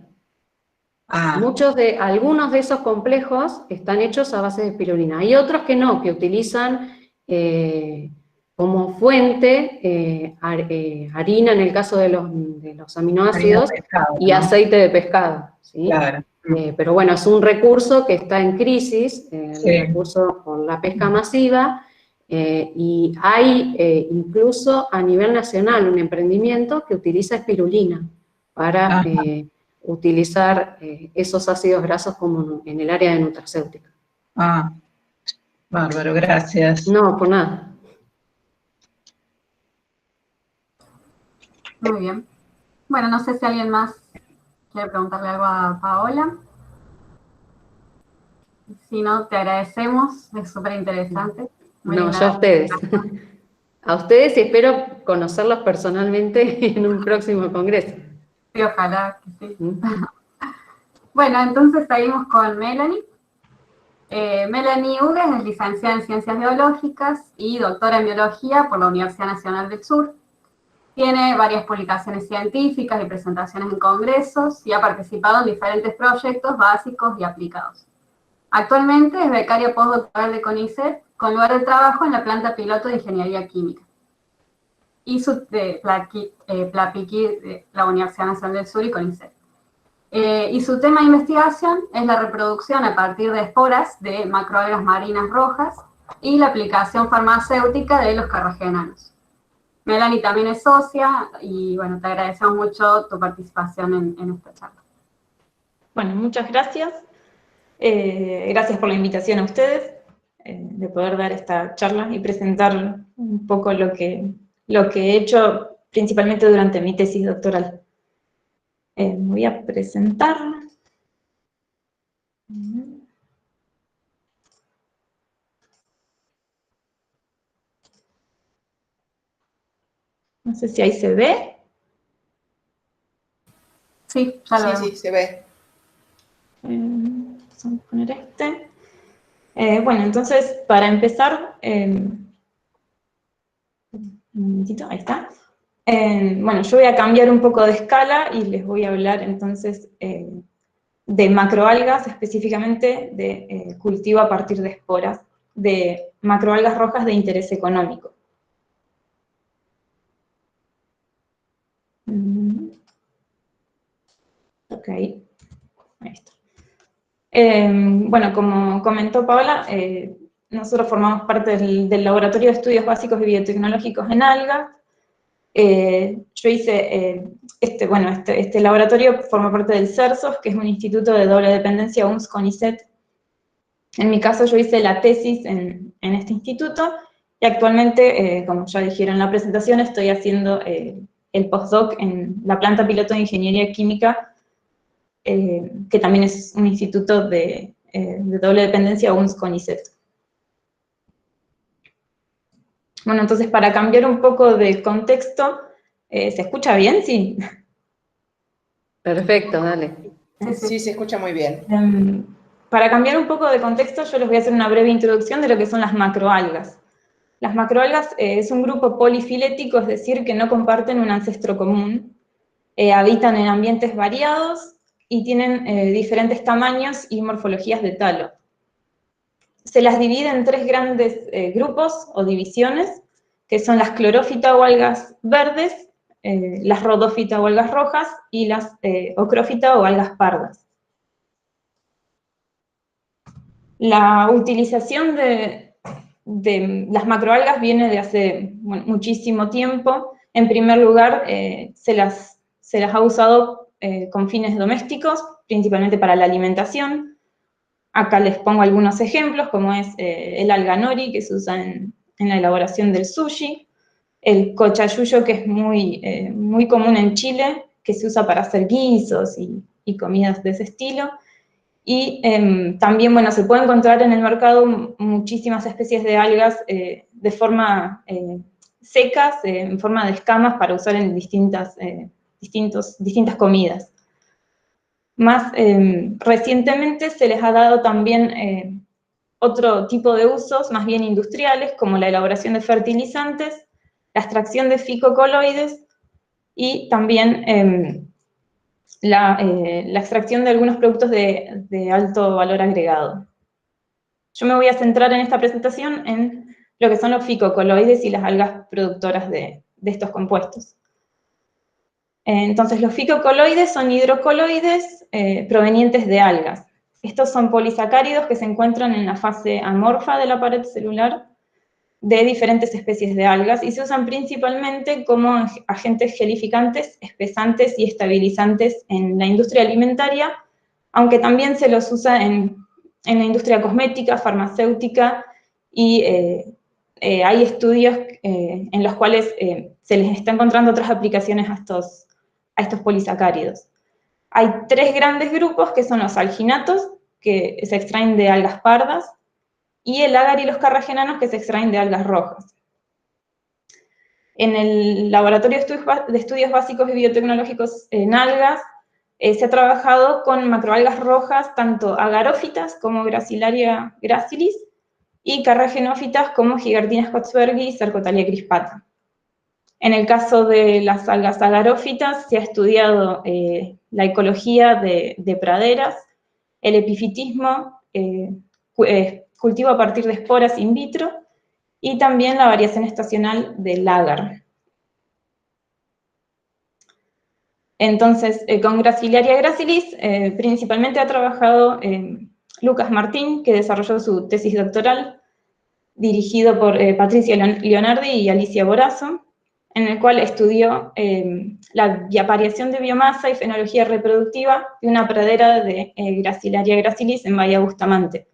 Algunos de esos complejos están hechos a base de espirulina. Hay otros que no, que utilizan como fuente harina en el caso de los aminoácidos pescado, y ¿no? aceite de pescado, ¿sí? Claro. Pero bueno, es un recurso que está en crisis, Sí. el recurso por la pesca masiva, y hay incluso a nivel nacional un emprendimiento que utiliza espirulina para utilizar esos ácidos grasos como en el área de nutracéutica. Bárbaro, gracias. No, por nada. Muy bien. Bueno, no sé si alguien más quiere preguntarle algo a Paola. Si no, te agradecemos, es súper interesante. No, yo a ustedes. A ustedes y espero conocerlos personalmente en un próximo congreso. Sí, ojalá que sí. Bueno, entonces seguimos con Melanie. Melanie Hugues es licenciada en Ciencias Biológicas y doctora en Biología por la Universidad Nacional del Sur. Tiene varias publicaciones científicas y presentaciones en congresos y ha participado en diferentes proyectos básicos y aplicados. Actualmente es becaria postdoctoral de CONICET con lugar de trabajo en la planta piloto de Ingeniería Química. Y de la Universidad Nacional del Sur y CONICET. Y su tema de investigación es la reproducción a partir de esporas de macroalgas marinas rojas y la aplicación farmacéutica de los carragénanos. Melanie también es socia y bueno, te agradecemos mucho tu participación en esta charla. Bueno, muchas gracias. Gracias por la invitación a ustedes de poder dar esta charla y presentar un poco lo que he hecho principalmente durante mi tesis doctoral. Me voy a presentar. No sé si ahí se ve. Sí, ya lo vemos. Sí, se ve. Vamos a poner este. Bueno, entonces, para empezar, un momentito, ahí está. Bueno, yo voy a cambiar un poco de escala y les voy a hablar entonces de macroalgas, específicamente de cultivo a partir de esporas, de macroalgas rojas de interés económico. Ok, ahí está. Bueno, como comentó Paola, nosotros formamos parte del Laboratorio de Estudios Básicos y Biotecnológicos en Algas. Yo hice, este laboratorio forma parte del CERSOS, que es un instituto de doble dependencia UNS-CONICET. En mi caso yo hice la tesis en este instituto, y actualmente, como ya dijeron en la presentación, estoy haciendo el postdoc en la planta piloto de Ingeniería Química, que también es un instituto de doble dependencia UNS-CONICET. Bueno, entonces para cambiar un poco de contexto, ¿se escucha bien? Sí. Perfecto, dale. Sí, se escucha muy bien. Para cambiar un poco de contexto, yo les voy a hacer una breve introducción de lo que son las macroalgas. Las macroalgas es un grupo polifilético, es decir, que no comparten un ancestro común, habitan en ambientes variados y tienen diferentes tamaños y morfologías de talo. Se las divide en tres grandes grupos o divisiones, que son las clorófita o algas verdes, las rodófita o algas rojas y las ocrófita o algas pardas. La utilización de las macroalgas viene de hace muchísimo tiempo. En primer lugar, se las ha usado con fines domésticos, principalmente para la alimentación. Acá les pongo algunos ejemplos, como es el alga nori, que se usa en la elaboración del sushi, el cochayuyo, que es muy común en Chile, que se usa para hacer guisos y comidas de ese estilo, Y también, bueno, se puede encontrar en el mercado muchísimas especies de algas de forma secas, en forma de escamas, para usar en distintas comidas. Más recientemente se les ha dado también otro tipo de usos, más bien industriales, como la elaboración de fertilizantes, la extracción de fitocoloides y también la extracción de algunos productos de alto valor agregado. Yo me voy a centrar en esta presentación en lo que son los fitocoloides y las algas productoras de estos compuestos. Entonces, los fitocoloides son hidrocoloides provenientes de algas. Estos son polisacáridos que se encuentran en la fase amorfa de la pared celular de diferentes especies de algas y se usan principalmente como agentes gelificantes, espesantes y estabilizantes en la industria alimentaria, aunque también se los usa en la industria cosmética, farmacéutica, y hay estudios en los cuales se les está encontrando otras aplicaciones a estos polisacáridos. Hay 3 grandes grupos, que son los alginatos, que se extraen de algas pardas, y el agar y los carragenanos, que se extraen de algas rojas. En el Laboratorio de Estudios Básicos y Biotecnológicos en Algas, se ha trabajado con macroalgas rojas, tanto agarófitas como Gracilaria gracilis, y carragenófitas como Gigartina scotsbergi y Cercotalia crispata. En el caso de las algas agarófitas, se ha estudiado la ecología de praderas, el epifitismo, cultivo a partir de esporas in vitro, y también la variación estacional del agar. Entonces, con Gracilaria gracilis, principalmente ha trabajado Lucas Martín, que desarrolló su tesis doctoral, dirigido por Patricia Leonardi y Alicia Borazo, en el cual estudió la variación de biomasa y fenología reproductiva de una pradera de Gracilaria gracilis en Bahía Bustamante,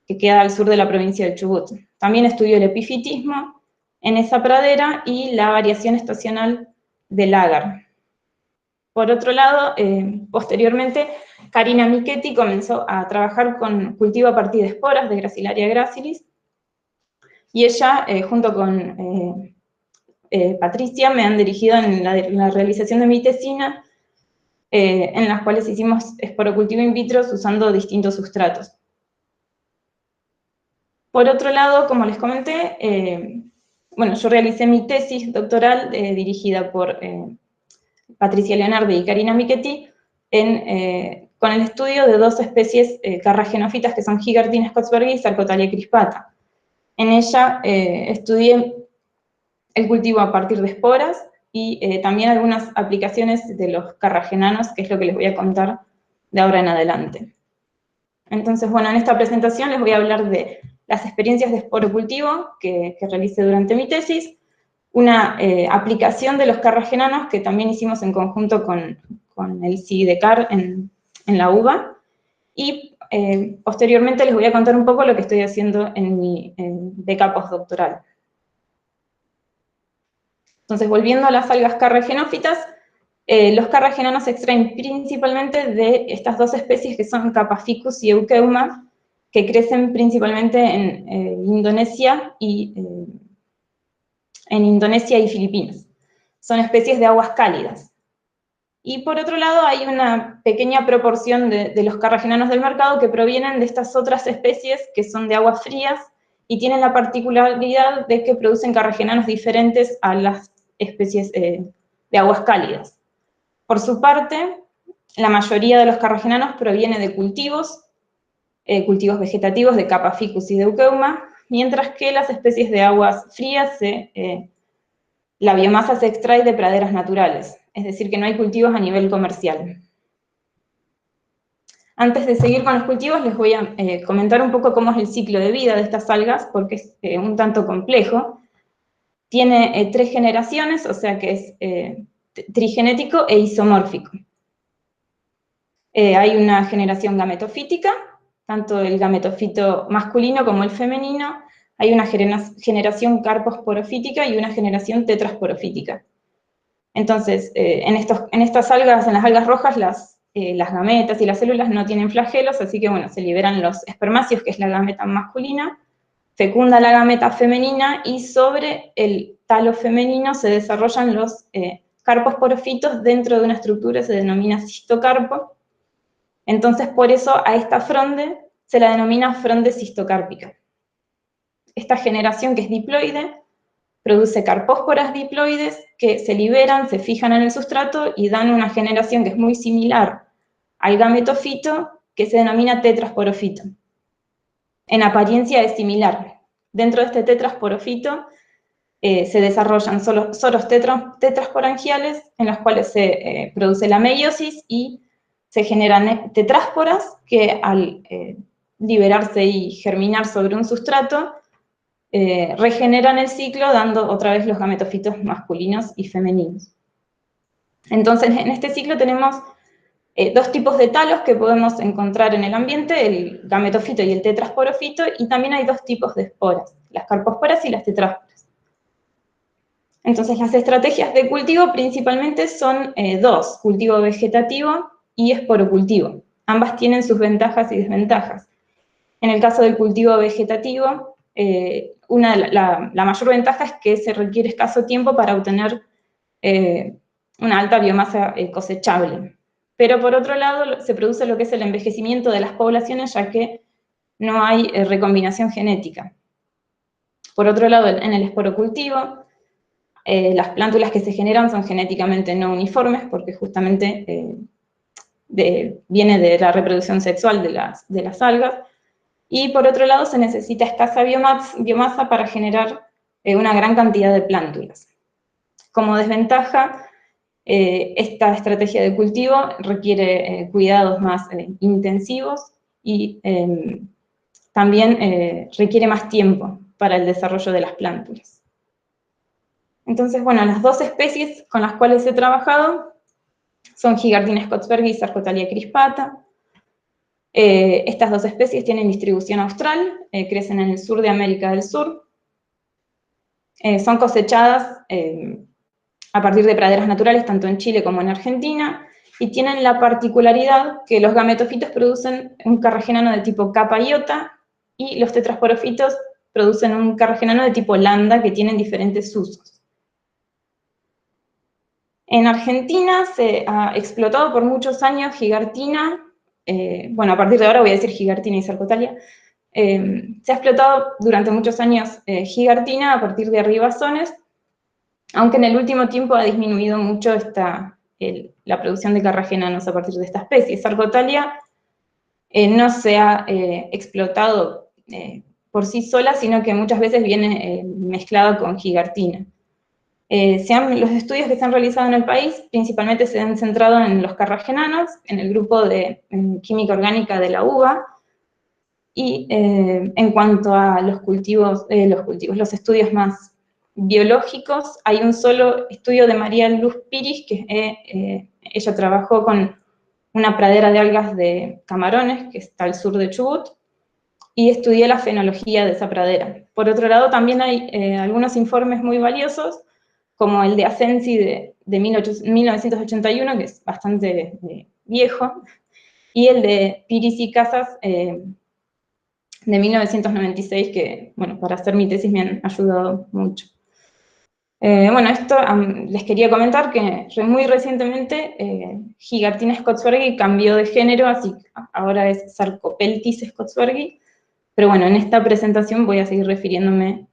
que queda al sur de la provincia de Chubut. También estudió el epifitismo en esa pradera y la variación estacional del agar. Por otro lado, posteriormente, Karina Michetti comenzó a trabajar con cultivo a partir de esporas de Gracilaria gracilis, y ella, junto con Patricia, me han dirigido en la realización de mi tesina, en las cuales hicimos esporocultivo in vitro usando distintos sustratos. Por otro lado, como les comenté, bueno, yo realicé mi tesis doctoral dirigida por Patricia Leonardi y Karina Michetti con el estudio de 2 especies carragenófitas que son Gigartina scotsbergi y Cercotalia crispata. En ella estudié el cultivo a partir de esporas y también algunas aplicaciones de los carragenanos, que es lo que les voy a contar de ahora en adelante. Entonces, bueno, en esta presentación les voy a hablar de las experiencias de esporocultivo que realicé durante mi tesis, una aplicación de los carragenanos que también hicimos en conjunto con el CIDECAR en la UBA, y posteriormente les voy a contar un poco lo que estoy haciendo en mi beca postdoctoral. Entonces, volviendo a las algas carragenófitas, los carragenanos se extraen principalmente de estas 2 especies que son Capaficus y Eucheuma, que crecen principalmente en Indonesia y Filipinas. Son especies de aguas cálidas. Y por otro lado, hay una pequeña proporción de los carragenanos del mercado que provienen de estas otras especies que son de aguas frías y tienen la particularidad de que producen carragenanos diferentes a las especies de aguas cálidas. Por su parte, la mayoría de los carragenanos proviene de cultivos vegetativos de Capaficus y de Eucheuma, mientras que las especies de aguas frías, la biomasa se extrae de praderas naturales, es decir, que no hay cultivos a nivel comercial. Antes de seguir con los cultivos, les voy a comentar un poco cómo es el ciclo de vida de estas algas, porque es un tanto complejo. Tiene 3 generaciones, o sea que es trigenético e isomórfico. Hay una generación gametofítica, tanto el gametofito masculino como el femenino. Hay una generación carposporofítica y una generación tetrasporofítica. Entonces, en estas algas, en las algas rojas, las las gametas y las células no tienen flagelos, así que bueno, se liberan los espermáceos, que es la gameta masculina, fecunda la gameta femenina y sobre el talo femenino se desarrollan los carpos porofitos dentro de una estructura que se denomina cistocarpo. Entonces, por eso a esta fronde se la denomina fronde cistocárpica. Esta generación, que es diploide, produce carpósporas diploides que se liberan, se fijan en el sustrato y dan una generación que es muy similar al gametofito, que se denomina tetrasporofito. En apariencia es similar. Dentro de este tetrasporofito se desarrollan soros tetrasporangiales en los cuales se produce la meiosis y se generan tetrásporas que al liberarse y germinar sobre un sustrato regeneran el ciclo dando otra vez los gametofitos masculinos y femeninos. Entonces en este ciclo tenemos dos tipos de talos que podemos encontrar en el ambiente, el gametofito y el tetrasporofito, y también hay dos tipos de esporas, las carposporas y las tetrásporas. Entonces las estrategias de cultivo principalmente son dos, cultivo vegetativo y esporocultivo. Ambas tienen sus ventajas y desventajas. En el caso del cultivo vegetativo, la mayor ventaja es que se requiere escaso tiempo para obtener una alta biomasa cosechable. Pero por otro lado, se produce lo que es el envejecimiento de las poblaciones, ya que no hay recombinación genética. Por otro lado, en el esporocultivo, las plántulas que se generan son genéticamente no uniformes, porque justamente viene de la reproducción sexual de las algas, y por otro lado se necesita escasa biomasa para generar una gran cantidad de plántulas. Como desventaja, esta estrategia de cultivo requiere cuidados más intensivos y también requiere más tiempo para el desarrollo de las plántulas. Entonces, bueno, las dos especies con las cuales he trabajado son Gigartina scottsbergi y Sarcotalia crispata. Estas dos especies tienen distribución austral, crecen en el sur de América del Sur. Son cosechadas a partir de praderas naturales, tanto en Chile como en Argentina, y tienen la particularidad que los gametofitos producen un carragenano de tipo kappa iota, y los tetrasporofitos producen un carragenano de tipo lambda, que tienen diferentes usos. En Argentina se ha explotado por muchos años Gigartina, bueno, a partir de ahora voy a decir Gigartina y Sarcotalia. Se ha explotado durante muchos años Gigartina a partir de ribazones, aunque en el último tiempo ha disminuido mucho la producción de carragenanos a partir de esta especie. Sarcotalia no se ha explotado por sí sola, sino que muchas veces viene mezclada con Gigartina. Los estudios que se han realizado en el país principalmente se han centrado en los carragenanos, en el grupo de química orgánica de la uva, y en cuanto a los estudios más biológicos, hay un solo estudio de María Luz Piris, que ella trabajó con una pradera de algas de camarones, que está al sur de Chubut, y estudié la fenología de esa pradera. Por otro lado, también hay algunos informes muy valiosos, como el de Asensi de 1981, que es bastante viejo, y el de Piris y Casas de 1996, que, bueno, para hacer mi tesis me han ayudado mucho. Bueno, esto les quería comentar que muy recientemente Gigartina scottsbergi cambió de género, así que ahora es Sarcopeltis scottsbergi, pero bueno, en esta presentación voy a seguir refiriéndome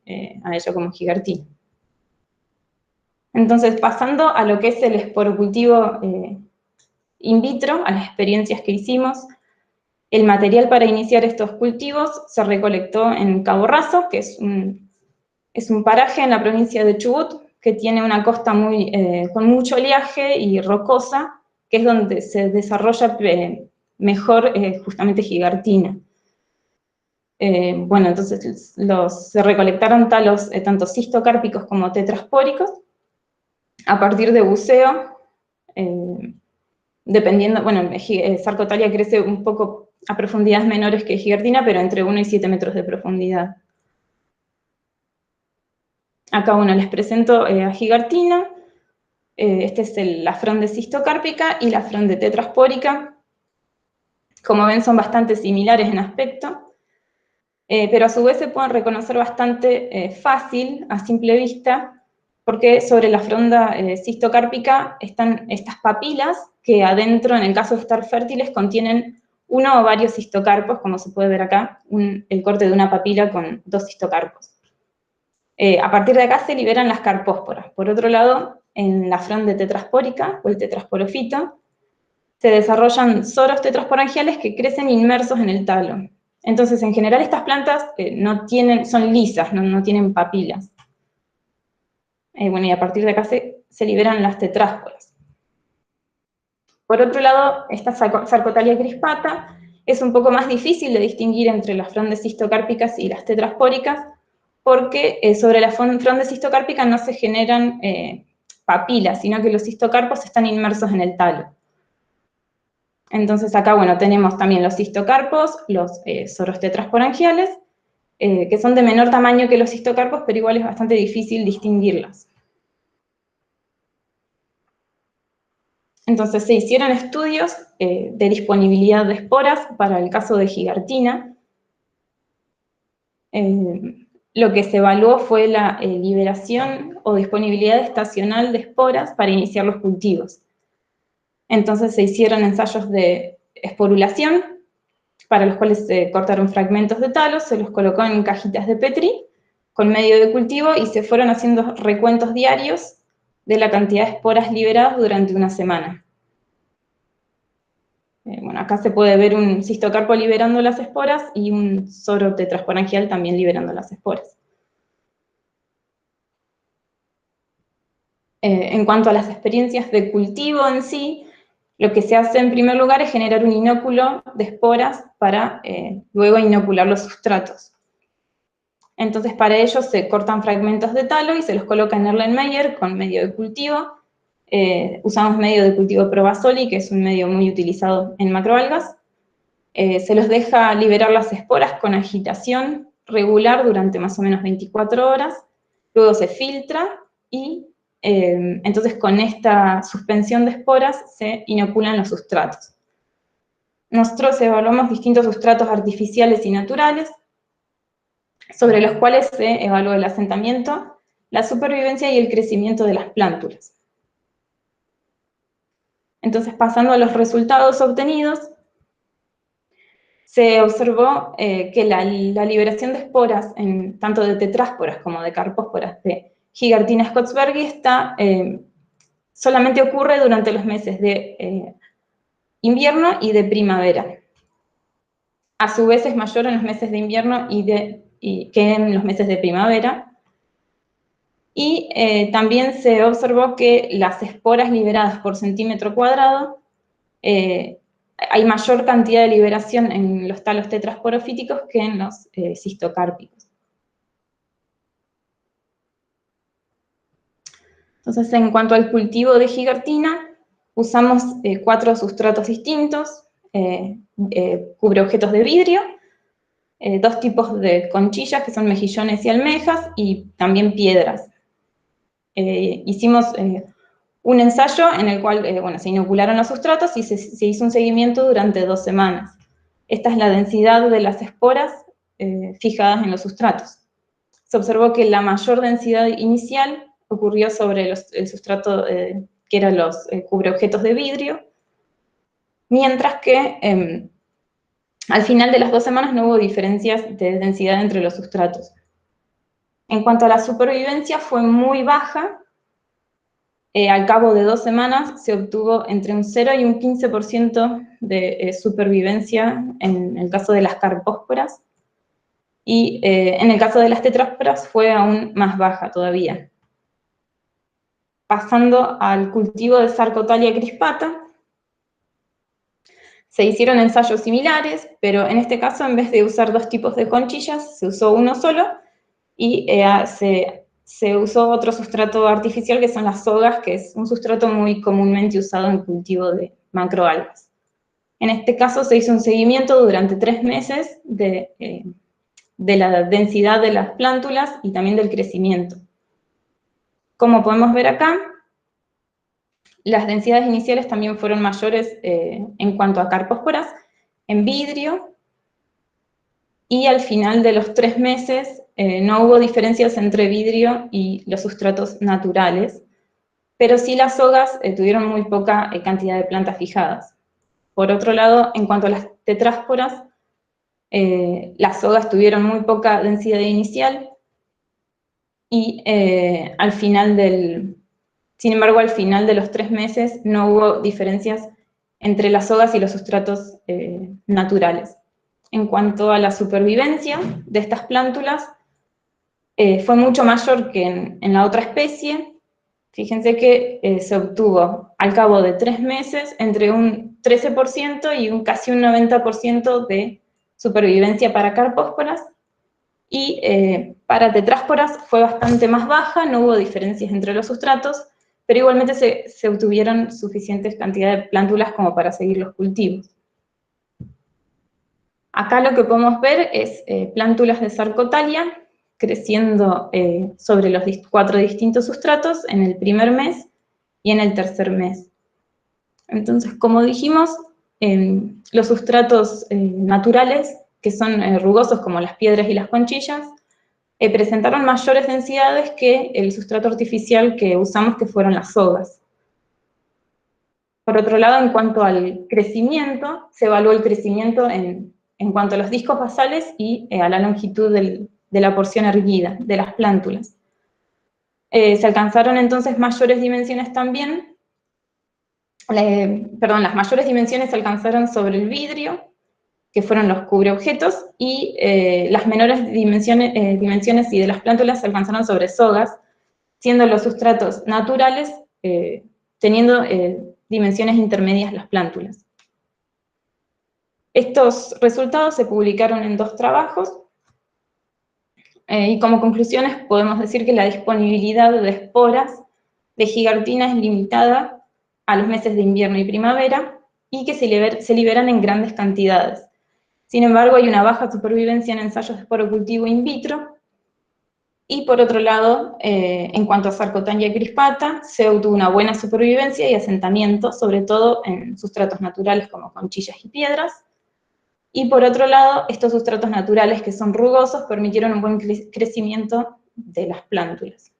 a ella como Gigartina. Entonces, pasando a lo que es el esporocultivo in vitro, a las experiencias que hicimos, el material para iniciar estos cultivos se recolectó en Cabo Raso, que es un paraje en la provincia de Chubut, que tiene una costa con mucho oleaje y rocosa, que es donde se desarrolla mejor justamente Gigartina. Bueno, entonces se recolectaron talos tanto cistocárpicos como tetraspóricos, a partir de buceo, dependiendo, bueno, Sarcotalia crece un poco a profundidades menores que Gigartina, pero entre 1 y 7 metros de profundidad. Acá, bueno, les presento a Gigartina. Este es la fronde cistocárpica y la fronde tetraspórica. Como ven, son bastante similares en aspecto, pero a su vez se pueden reconocer bastante fácil, a simple vista, porque sobre la fronda cistocárpica están estas papilas que adentro, en el caso de estar fértiles, contienen uno o varios cistocarpos, como se puede ver acá, el corte de una papila con 2 cistocarpos. A partir de acá se liberan las carpósporas. Por otro lado, en la fronda tetraspórica, o el tetrasporofito, se desarrollan soros tetrasporangiales que crecen inmersos en el talo. Entonces, en general, estas plantas son lisas, no tienen papilas. Bueno, y a partir de acá se liberan las tetrásporas. Por otro lado, esta Sarcotalia crispata es un poco más difícil de distinguir entre las frondas cistocárpicas y las tetraspóricas, porque sobre la fronda cistocárpica no se generan papilas, sino que los cistocarpos están inmersos en el talo. Entonces acá, bueno, tenemos también los cistocarpos, los soros tetrasporangiales, que son de menor tamaño que los cistocarpos, pero igual es bastante difícil distinguirlas. Entonces se hicieron estudios de disponibilidad de esporas para el caso de Gigartina. Lo que se evaluó fue la liberación o disponibilidad estacional de esporas para iniciar los cultivos. Entonces se hicieron ensayos de esporulación, para los cuales se cortaron fragmentos de talos, se los colocó en cajitas de Petri con medio de cultivo y se fueron haciendo recuentos diarios de la cantidad de esporas liberadas durante una semana. Bueno, acá se puede ver un cistocarpo liberando las esporas y un soro tetrasporangial también liberando las esporas. En cuanto a las experiencias de cultivo en sí, lo que se hace en primer lugar es generar un inóculo de esporas para luego inocular los sustratos. Entonces, para ello se cortan fragmentos de talo y se los coloca en Erlenmeyer con medio de cultivo. Usamos medio de cultivo Probasoli, que es un medio muy utilizado en macroalgas. Se los deja liberar las esporas con agitación regular durante más o menos 24 horas. Luego se filtra y entonces con esta suspensión de esporas se inoculan los sustratos. Nosotros evaluamos distintos sustratos artificiales y naturales, sobre los cuales se evalúa el asentamiento, la supervivencia y el crecimiento de las plántulas. Entonces, pasando a los resultados obtenidos, se observó que la liberación de esporas, tanto de tetrásporas como de carpósporas de Gigartina scottsbergi, solamente ocurre durante los meses de invierno y de primavera. A su vez es mayor en los meses de invierno que en los meses de primavera. Y también se observó que las esporas liberadas por centímetro cuadrado, hay mayor cantidad de liberación en los talos tetrasporofíticos que en los cistocárpicos. Entonces, en cuanto al cultivo de Gigartina, usamos 4 sustratos distintos, cubreobjetos de vidrio, 2 tipos de conchillas, que son mejillones y almejas, y también piedras. Hicimos un ensayo en el cual se inocularon los sustratos y se hizo un seguimiento durante 2 semanas. Esta es la densidad de las esporas fijadas en los sustratos. Se observó que la mayor densidad inicial ocurrió sobre el sustrato que eran los cubreobjetos de vidrio, mientras que al final de las 2 semanas no hubo diferencias de densidad entre los sustratos. En cuanto a la supervivencia, fue muy baja. Al cabo de 2 semanas se obtuvo entre un 0 y un 15% de supervivencia en el caso de las carpósporas, y en el caso de las tetrásporas fue aún más baja todavía. Pasando al cultivo de Sarcotalia crispata, se hicieron ensayos similares, pero en este caso, en vez de usar 2 tipos de conchillas, se usó uno solo, y se usó otro sustrato artificial, que son las sogas, que es un sustrato muy comúnmente usado en cultivo de macroalgas. En este caso se hizo un seguimiento durante 3 meses de la densidad de las plántulas y también del crecimiento. Como podemos ver acá, las densidades iniciales también fueron mayores en cuanto a carpósporas, en vidrio, y al final de los 3 meses no hubo diferencias entre vidrio y los sustratos naturales, pero sí las sogas tuvieron muy poca cantidad de plantas fijadas. Por otro lado, en cuanto a las tetrásporas, las sogas tuvieron muy poca densidad inicial, y sin embargo, al final de los 3 meses no hubo diferencias entre las sogas y los sustratos naturales. En cuanto a la supervivencia de estas plántulas, fue mucho mayor que en la otra especie. Fíjense que se obtuvo al cabo de 3 meses entre un 13% y casi un 90% de supervivencia para carpósporas, y para tetrásporas fue bastante más baja, no hubo diferencias entre los sustratos, pero igualmente se obtuvieron suficientes cantidades de plántulas como para seguir los cultivos. Acá lo que podemos ver es plántulas de Sarcotalia creciendo sobre los 4 distintos sustratos en el primer mes y en el tercer mes. Entonces, como dijimos, los sustratos naturales, que son rugosos como las piedras y las conchillas, presentaron mayores densidades que el sustrato artificial que usamos, que fueron las sogas. Por otro lado, en cuanto al crecimiento, se evaluó el crecimiento en cuanto a los discos basales y a la longitud de la porción erguida de las plántulas. Se alcanzaron entonces mayores dimensiones también, las mayores dimensiones se alcanzaron sobre el vidrio, que fueron los cubreobjetos, y las menores dimensiones y de las plántulas se alcanzaron sobre sogas, siendo los sustratos naturales teniendo dimensiones intermedias las plántulas. Estos resultados se publicaron en 2 trabajos, y como conclusiones podemos decir que la disponibilidad de esporas de gigartina es limitada a los meses de invierno y primavera, y que se liberan en grandes cantidades. Sin embargo, hay una baja supervivencia en ensayos de esporocultivo in vitro, y por otro lado, en cuanto a Sarcotagia crispata, se obtuvo una buena supervivencia y asentamiento, sobre todo en sustratos naturales como conchillas y piedras, y por otro lado, estos sustratos naturales que son rugosos permitieron un buen crecimiento de las plántulas.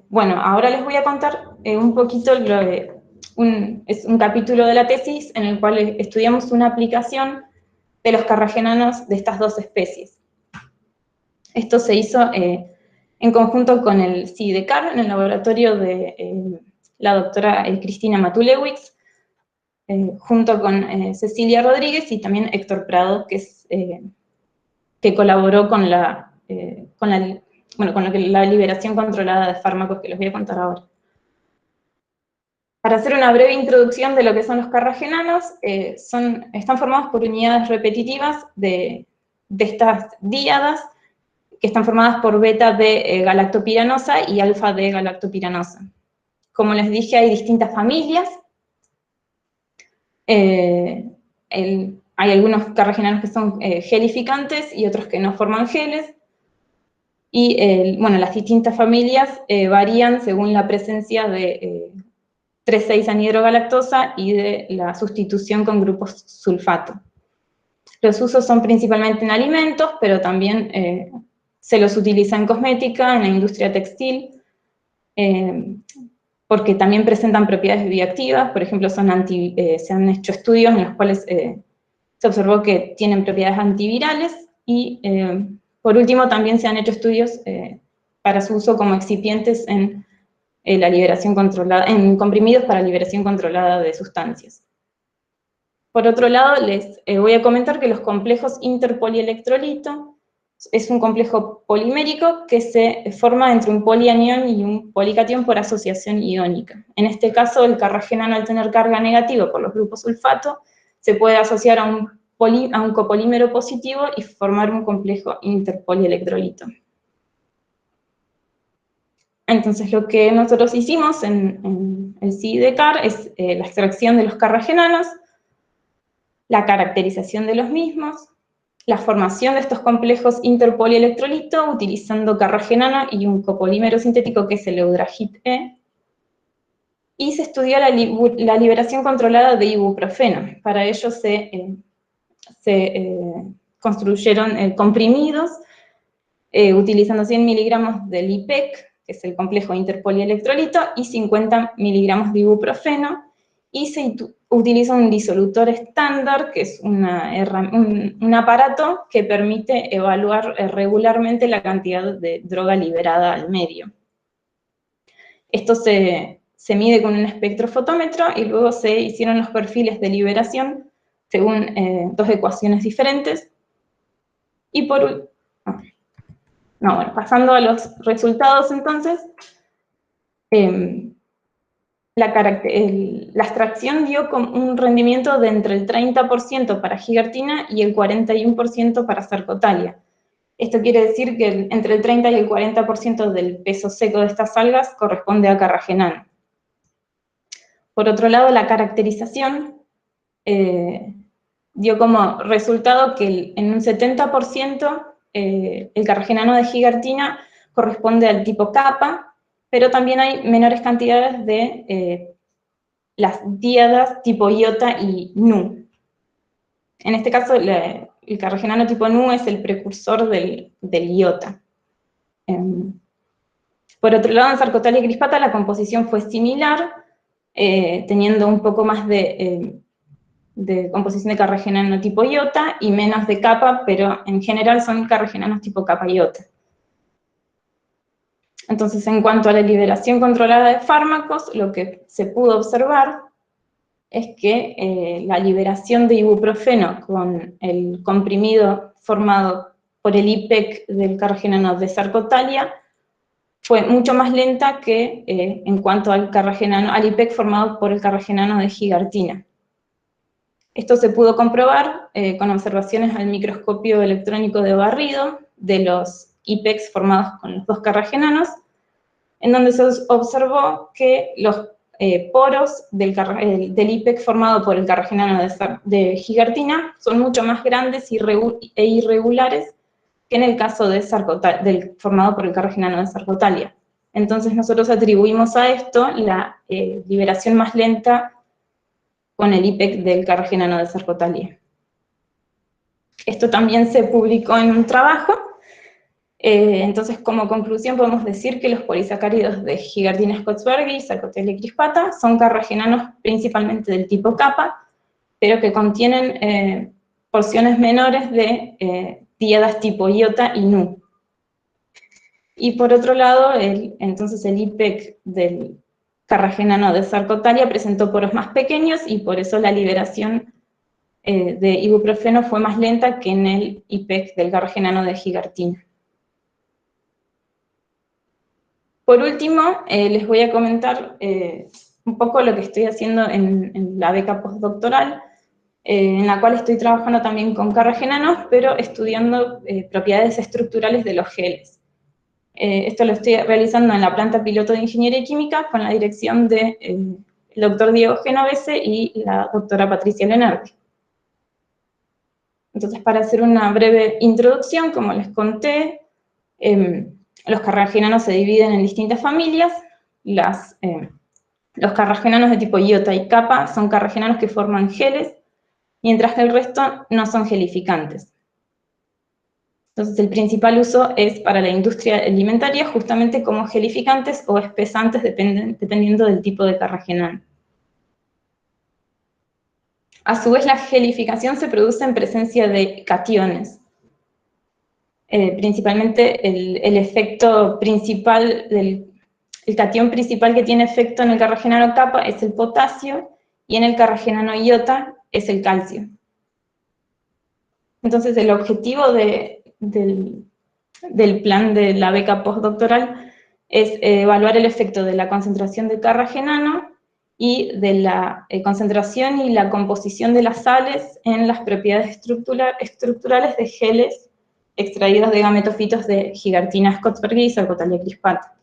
Bueno, ahora les voy a contar un poquito es un capítulo de la tesis en el cual estudiamos una aplicación de los carragenanos de estas 2 especies. Esto se hizo en conjunto con el CIDECAR, en el laboratorio de la doctora Cristina Matulewicz, junto con Cecilia Rodríguez y también Héctor Prado, que colaboró con la liberación controlada de fármacos, que les voy a contar ahora. Para hacer una breve introducción de lo que son los carragenanos, están formados por unidades repetitivas de estas díadas, que están formadas por beta de galactopiranosa y alfa de galactopiranosa. Como les dije, hay distintas familias. Hay algunos carragenanos que son gelificantes y otros que no forman geles. Y las distintas familias varían según la presencia de 3,6-anhidrogalactosa y de la sustitución con grupos sulfato. Los usos son principalmente en alimentos, pero también se los utiliza en cosmética, en la industria textil, porque también presentan propiedades bioactivas. Por ejemplo, se han hecho estudios en los cuales se observó que tienen propiedades antivirales, y por último también se han hecho estudios para su uso como excipientes en la liberación controlada, en comprimidos para liberación controlada de sustancias. Por otro lado, les voy a comentar que los complejos interpolielectrolito es un complejo polimérico que se forma entre un polianión y un policatión por asociación iónica. En este caso, el carragenano, al tener carga negativa por los grupos sulfato, se puede asociar a un copolímero positivo y formar un complejo interpolielectrolito. Entonces, lo que nosotros hicimos en el CIDECAR es la extracción de los carragenanos, la caracterización de los mismos, la formación de estos complejos interpolielectrolito utilizando carragenano y un copolímero sintético que es el Eudragit E, y se estudió la liberación controlada de ibuprofeno. Para ello se construyeron comprimidos utilizando 100 miligramos del IPEC, que es el complejo interpolielectrolito, y 50 miligramos de ibuprofeno, y se utiliza un disolutor estándar, que es un aparato que permite evaluar regularmente la cantidad de droga liberada al medio. Esto se mide con un espectrofotómetro y luego se hicieron los perfiles de liberación según dos ecuaciones diferentes. Y pasando a los resultados entonces, la extracción dio con un rendimiento de entre el 30% para gigartina y el 41% para sarcotalia. Esto quiere decir que entre el 30 y el 40% del peso seco de estas algas corresponde a carragenano. Por otro lado, la caracterización dio como resultado que en un 70% el carragenano de gigartina corresponde al tipo kappa, pero también hay menores cantidades de las díadas tipo iota y nu. En este caso, el carragenano tipo nu es el precursor del iota. Por otro lado, en sarcotalia y crispata la composición fue similar, teniendo un poco más de composición de carragenano tipo iota y menos de kappa, pero en general son carragenanos tipo kappa iota. Entonces, en cuanto a la liberación controlada de fármacos, lo que se pudo observar es que la liberación de ibuprofeno con el comprimido formado por el IPEC del carragenano de sarcotalia fue mucho más lenta que en cuanto al IPEC formado por el carragenano de gigartina. Esto se pudo comprobar con observaciones al microscopio electrónico de barrido de los IPECs formados con los dos carragenanos, en donde se observó que los poros del IPEC formado por el carragenano de gigartina son mucho más grandes e irregulares que en el caso del formado por el carragenano de sarcotalia. Entonces nosotros atribuimos a esto la liberación más lenta con el IPEC del carragenano de sarcotalia. Esto también se publicó en un trabajo. Entonces, como conclusión, podemos decir que los polisacáridos de gigartina Scottsbergi y sarcotalia crispata son carragenanos principalmente del tipo kappa, pero que contienen porciones menores de díadas tipo iota y nu. Y por otro lado, entonces el IPEC del carragenano de sarcotalia presentó poros más pequeños y por eso la liberación de ibuprofeno fue más lenta que en el IPEC del carragenano de gigartina. Por último, les voy a comentar un poco lo que estoy haciendo en la beca postdoctoral, en la cual estoy trabajando también con carragenanos, pero estudiando propiedades estructurales de los geles. Esto lo estoy realizando en la planta piloto de Ingeniería Química con la dirección del doctor Diego Genovese y la doctora Patricia Lenardi. Entonces, para hacer una breve introducción, como les conté, los carragenanos se dividen en distintas familias. Los carragenanos de tipo iota y kappa son carragenanos que forman geles, mientras que el resto no son gelificantes. Entonces, el principal uso es para la industria alimentaria, justamente como gelificantes o espesantes, dependiendo del tipo de carragenano. A su vez, la gelificación se produce en presencia de cationes. Principalmente el efecto principal, el catión principal que tiene efecto en el carragenano kappa es el potasio, y en el carragenano iota es el calcio. Entonces, el objetivo del plan de la beca postdoctoral es evaluar el efecto de la concentración de carragenano y de la concentración y la composición de las sales en las propiedades estructurales de geles extraídos de gametofitos de gigartina Scottsbergi y sarcotalia crispata.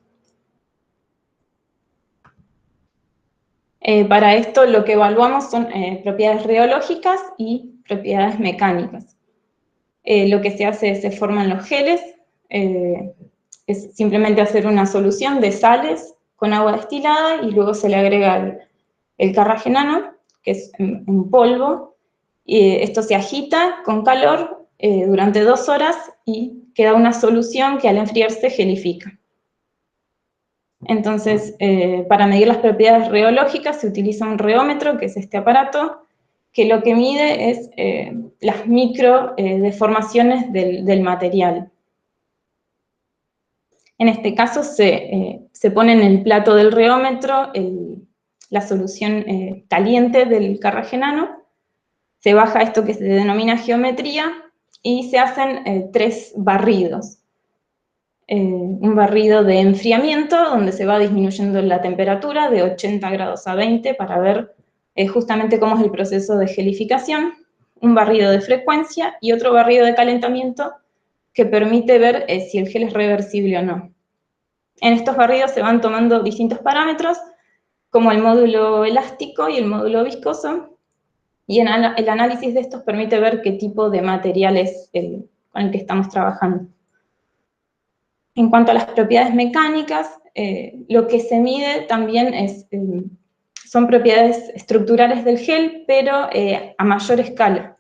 Para esto lo que evaluamos son propiedades rheológicas y propiedades mecánicas. Lo que se hace es se forman los geles, es simplemente hacer una solución de sales con agua destilada y luego se le agrega el carragenano, que es en polvo, y esto se agita con calor durante 2 horas y queda una solución que al enfriarse gelifica. Entonces, para medir las propiedades reológicas se utiliza un reómetro, que es este aparato, que lo que mide es las micro deformaciones del material. En este caso se pone en el plato del reómetro la solución caliente del carragenano, se baja esto que se denomina geometría y se hacen 3 barridos. Un barrido de enfriamiento, donde se va disminuyendo la temperatura de 80 grados a 20 para ver justamente cómo es el proceso de gelificación, un barrido de frecuencia y otro barrido de calentamiento que permite ver si el gel es reversible o no. En estos barridos se van tomando distintos parámetros, como el módulo elástico y el módulo viscoso, y el análisis de estos permite ver qué tipo de material es con el que estamos trabajando. En cuanto a las propiedades mecánicas, lo que se mide también son propiedades estructurales del gel, pero a mayor escala.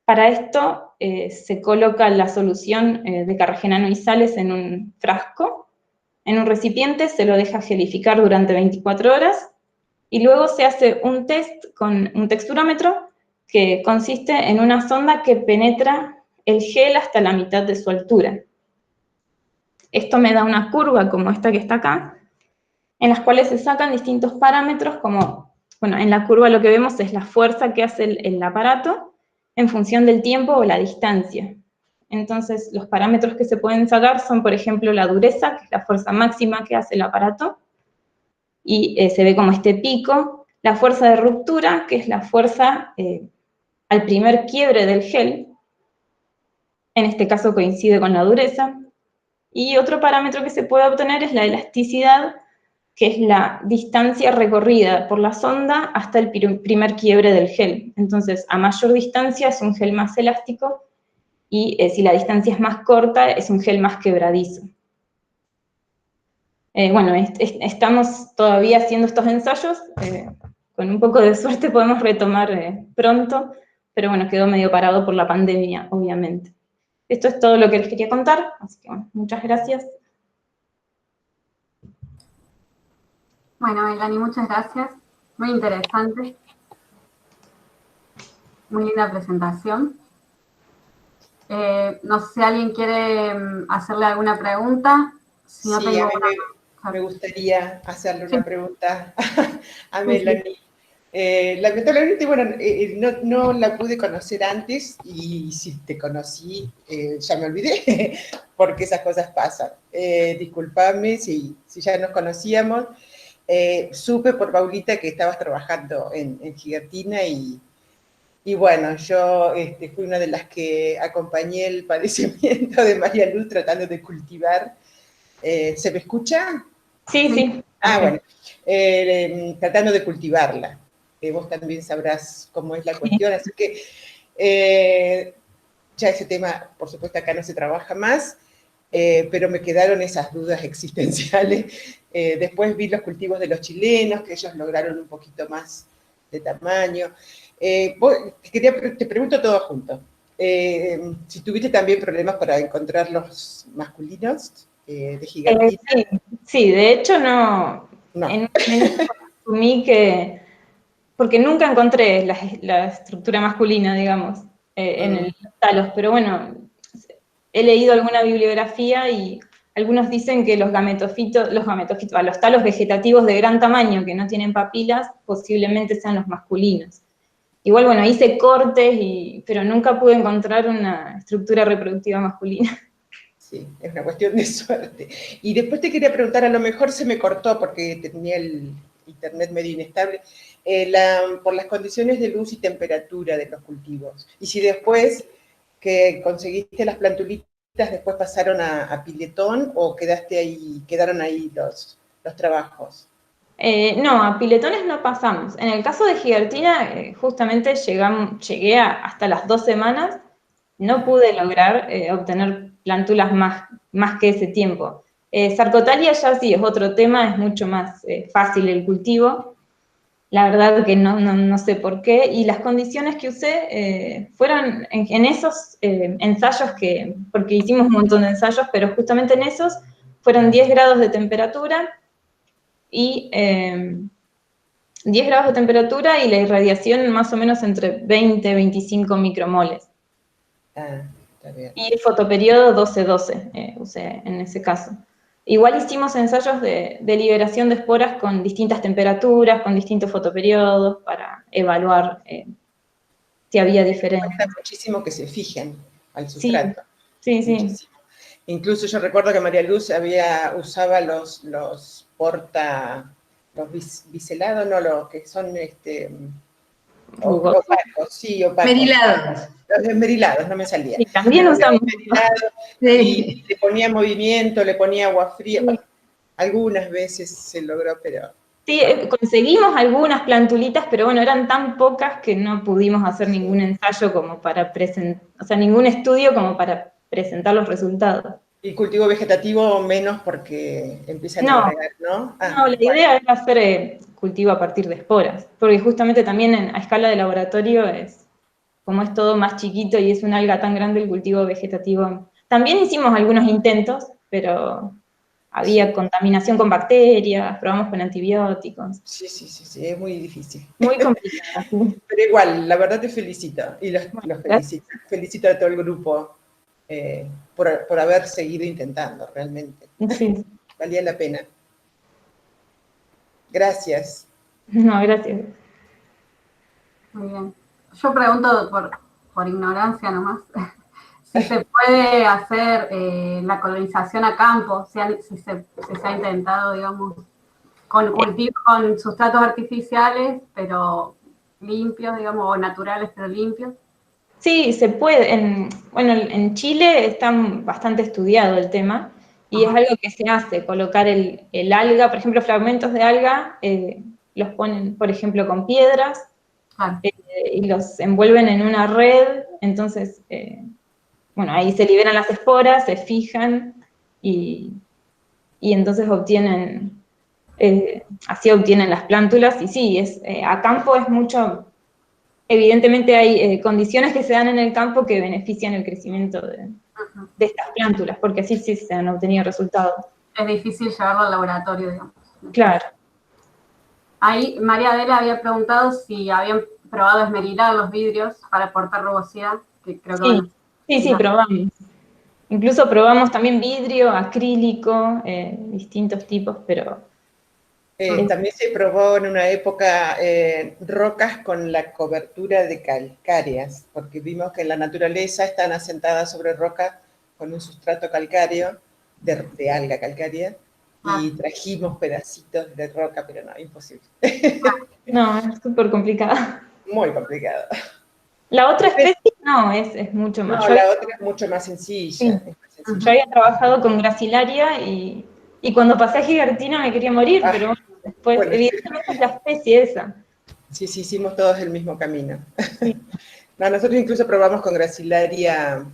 Para esto se coloca la solución de carragenano y sales en un frasco, en un recipiente, se lo deja gelificar durante 24 horas, y luego se hace un test con un texturómetro, que consiste en una sonda que penetra el gel hasta la mitad de su altura. Esto me da una curva como esta que está acá, en las cuales se sacan distintos parámetros como, bueno, en la curva lo que vemos es la fuerza que hace el aparato en función del tiempo o la distancia. Entonces, los parámetros que se pueden sacar son, por ejemplo, la dureza, que es la fuerza máxima que hace el aparato, y se ve como este pico, la fuerza de ruptura, que es la fuerza al primer quiebre del gel, en este caso coincide con la dureza, y otro parámetro que se puede obtener es la elasticidad, que es la distancia recorrida por la sonda hasta el primer quiebre del gel. Entonces, a mayor distancia es un gel más elástico, y si la distancia es más corta, es un gel más quebradizo. Bueno, estamos todavía haciendo estos ensayos, con un poco de suerte podemos retomar pronto, pero bueno, quedó medio parado por la pandemia, obviamente. Esto es todo lo que les quería contar, así que bueno, muchas gracias. Bueno, Melanie, muchas gracias. Muy interesante. Muy linda presentación. No sé si alguien quiere hacerle alguna pregunta. Si no, sí, tengo a mí me gustaría hacerle una pregunta a Melanie. Sí. Lamentablemente, bueno, no la pude conocer antes, y si te conocí, ya me olvidé, porque esas cosas pasan. Discúlpame si ya nos conocíamos. Supe por Paulita que estabas trabajando en Gigatina, y bueno, yo fui una de las que acompañé el padecimiento de María Luz tratando de cultivar. ¿Se me escucha? Sí, sí. Ah, bueno, tratando de cultivarla. Vos también sabrás cómo es la cuestión, así que ya ese tema, por supuesto, acá no se trabaja más, pero me quedaron esas dudas existenciales. Después vi los cultivos de los chilenos, que ellos lograron un poquito más de tamaño. Te pregunto todo junto. Si tuviste también problemas para encontrar los masculinos de Gigatina. Sí, de hecho no. En un momento asumí que, porque nunca encontré la estructura masculina, digamos, en los talos, pero bueno, he leído alguna bibliografía y algunos dicen que los talos vegetativos de gran tamaño que no tienen papilas, posiblemente sean los masculinos. Igual, bueno, hice cortes, pero nunca pude encontrar una estructura reproductiva masculina. Sí, es una cuestión de suerte. Y después te quería preguntar, a lo mejor se me cortó porque tenía el internet medio inestable, por las condiciones de luz y temperatura de los cultivos. Y si después que conseguiste las plantulitas, después pasaron a piletón, o quedaron ahí los trabajos. No, a piletones no pasamos. En el caso de Gigatina, justamente llegué hasta las 2 semanas, no pude lograr obtener plántulas más que ese tiempo. Sarcotalia ya sí es otro tema, es mucho más fácil el cultivo. La verdad que no sé por qué. Y las condiciones que usé fueron en esos ensayos porque hicimos un montón de ensayos, pero justamente en esos fueron 10 grados de temperatura y 10 grados de temperatura y la irradiación más o menos entre 20 y 25 micromoles. Ah, está bien. Y el fotoperiodo 12-12 usé en ese caso. Igual hicimos ensayos de liberación de esporas con distintas temperaturas, con distintos fotoperiodos, para evaluar si había diferencias. Cuesta muchísimo que se fijen al Sí, sustrato. sí. Muchísimo. Incluso yo recuerdo que María Luz usaba los biselados, no, los que son Rugosos. opacos, sí, opacos. Merilados. Los esmerilados, no me salía. Sí, también usamos. Y le ponía movimiento, le ponía agua fría. Bueno, algunas veces se logró, pero... Sí, conseguimos algunas plantulitas, pero bueno, eran tan pocas que no pudimos hacer ningún ensayo como para presentar, o sea, ningún estudio como para presentar los resultados. Y cultivo vegetativo menos porque empiezan a agregar, ¿no? No, la idea era hacer cultivo a partir de esporas, porque justamente también a escala de laboratorio como es todo más chiquito y es un alga tan grande, el cultivo vegetativo. También hicimos algunos intentos, pero había contaminación con bacterias, probamos con antibióticos. Sí, es muy difícil. Muy complicado. Pero igual, la verdad te felicito, y los felicito. Felicito a todo el grupo por haber seguido intentando, realmente. Sí. Valía la pena. Gracias. No, gracias. Muy bien. Yo pregunto por ignorancia nomás, si se puede hacer la colonización a campo, si se ha intentado, digamos, con cultivos, con sustratos artificiales, pero limpios, digamos, o naturales, pero limpios. Sí, se puede. En Chile está bastante estudiado el tema, y es algo que se hace, colocar el alga, por ejemplo, fragmentos de alga, los ponen, por ejemplo, con piedras, y los envuelven en una red, entonces, ahí se liberan las esporas, se fijan, y entonces así obtienen las plántulas, y sí, a campo es mucho, evidentemente hay condiciones que se dan en el campo que benefician el crecimiento de estas plántulas, porque así sí se han obtenido resultados. Es difícil llevarlo al laboratorio, digamos. Claro. Ahí María Adela había preguntado si habían probado esmerilar los vidrios para aportar rugosidad, que creo que Sí, probamos. Incluso probamos también vidrio, acrílico, distintos tipos, pero... También se probó en una época rocas con la cobertura de calcáreas, porque vimos que en la naturaleza están asentadas sobre roca con un sustrato calcáreo, de alga calcárea, y trajimos pedacitos de roca, pero no, imposible. No, es súper complicado. Muy complicado. La otra especie no, es mucho más. No, la otra es mucho más sencilla. Sí. Yo había trabajado con Gracilaria y cuando pasé a Gigartina me quería morir, pero después, evidentemente es la especie esa. Sí, hicimos todos el mismo camino. Sí. No, nosotros incluso probamos con Gracilaria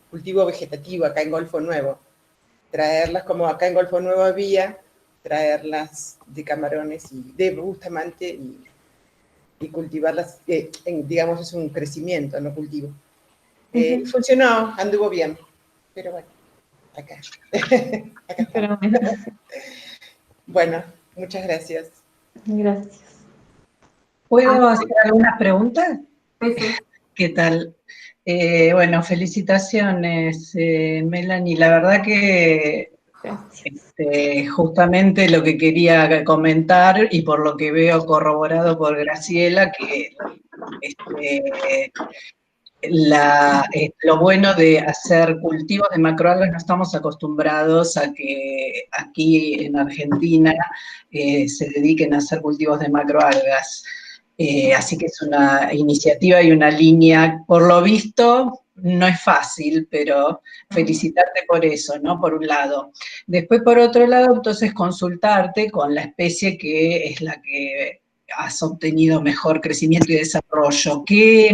cultivo vegetativo acá en Golfo Nuevo. Traerlas como acá en Golfo Nuevo había, traerlas de Camarones y de Bustamante y cultivarlas, digamos, es un crecimiento, no cultivo. Funcionó, anduvo bien, pero bueno, acá. Pero bueno. Bueno, muchas gracias. Gracias. ¿Puedo hacer algunas preguntas? Sí. ¿Qué tal? Bueno, felicitaciones, Melanie. La verdad que justamente lo que quería comentar, y por lo que veo corroborado por Graciela, que lo bueno de hacer cultivos de macroalgas, no estamos acostumbrados a que aquí en Argentina se dediquen a hacer cultivos de macroalgas. Así que es una iniciativa y una línea, por lo visto, no es fácil, pero felicitarte por eso, ¿no? Por un lado. Después, por otro lado, entonces consultarte con la especie que es la que has obtenido mejor crecimiento y desarrollo. ¿Qué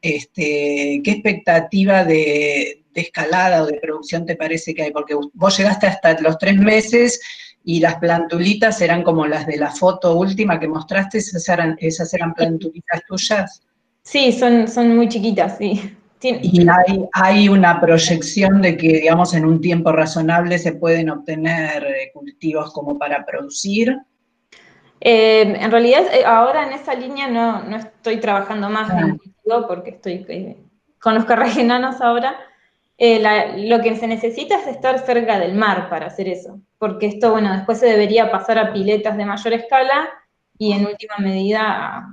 expectativa de de escalada o de producción te parece que hay? Porque vos llegaste hasta los 3 meses y las plantulitas eran como las de la foto última que mostraste, esas eran plantulitas tuyas. Sí, son muy chiquitas, sí. Y hay una proyección de que, digamos, en un tiempo razonable se pueden obtener cultivos como para producir. En realidad, ahora en esa línea no estoy trabajando más en cultivo porque estoy con los carragenanos ahora. Lo que se necesita es estar cerca del mar para hacer eso, porque esto, bueno, después se debería pasar a piletas de mayor escala y en última medida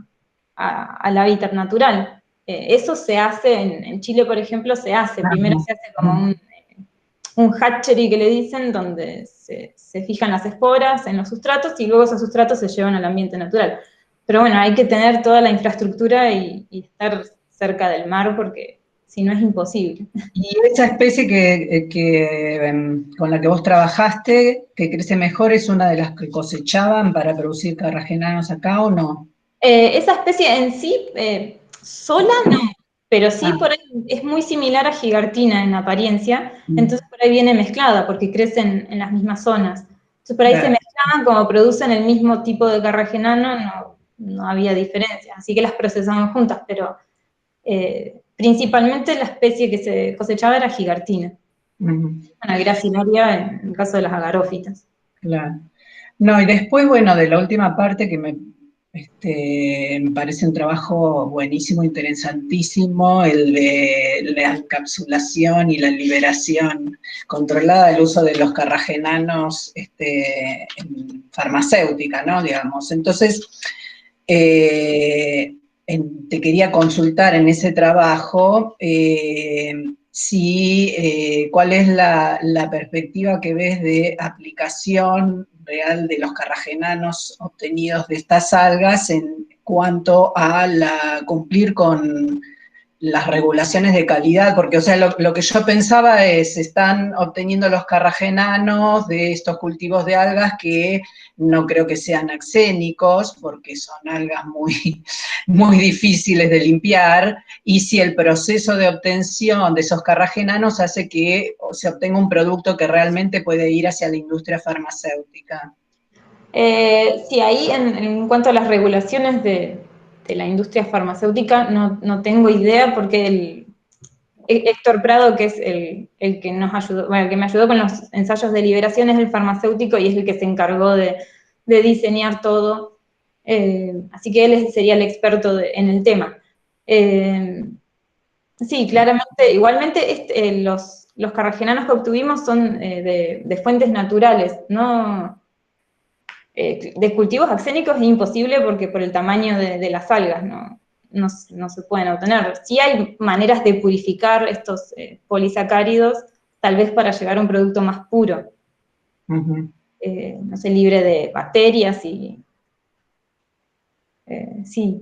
al hábitat natural. Eso se hace, en Chile, por ejemplo, se hace. Primero se hace como un hatchery que le dicen, donde se fijan las esporas en los sustratos y luego esos sustratos se llevan al ambiente natural. Pero bueno, hay que tener toda la infraestructura y estar cerca del mar porque si no es imposible. ¿Y esa especie con la que vos trabajaste, que crece mejor, es una de las que cosechaban para producir carragenanos acá o no? Esa especie en sí, sola no, pero sí por ahí es muy similar a gigartina en apariencia, entonces por ahí viene mezclada porque crecen en las mismas zonas. Entonces por ahí se mezclaban, como producen el mismo tipo de carragenano, no había diferencia, así que las procesaban juntas, pero principalmente la especie que se cosechaba era gigartina, una gracilaria en el caso de las agarófitas. Claro. No, y después, bueno, de la última parte que me parece un trabajo buenísimo, interesantísimo, el de la encapsulación y la liberación controlada del uso de los carragenanos en farmacéutica, ¿no? Digamos. Entonces, te quería consultar en ese trabajo cuál es la perspectiva que ves de aplicación real de los carragenanos obtenidos de estas algas en cuanto a cumplir con las regulaciones de calidad, porque, o sea, lo que yo pensaba es, están obteniendo los carragenanos de estos cultivos de algas que no creo que sean axénicos, porque son algas muy, muy difíciles de limpiar, y si el proceso de obtención de esos carragenanos hace que se obtenga un producto que realmente puede ir hacia la industria farmacéutica. Sí, ahí en cuanto a las regulaciones de la industria farmacéutica no tengo idea porque Héctor Prado, que es el que nos ayudó, bueno, el que me ayudó con los ensayos de liberación, es el farmacéutico y es el que se encargó de diseñar todo. Así que él sería el experto en el tema. Sí, claramente, igualmente los carragenanos que obtuvimos son de fuentes naturales, no de cultivos axénicos es imposible porque por el tamaño de las algas no se pueden obtener. Sí hay maneras de purificar estos polisacáridos, tal vez para llegar a un producto más puro, no sé, libre de bacterias y... sí.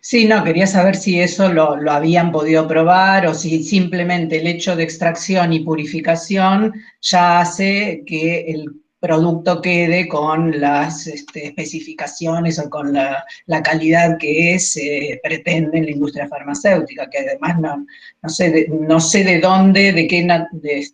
Sí, no, quería saber si eso lo habían podido probar o si simplemente el hecho de extracción y purificación ya hace que el producto quede con las especificaciones o con la calidad que se pretende en la industria farmacéutica, que además no sé de dónde, de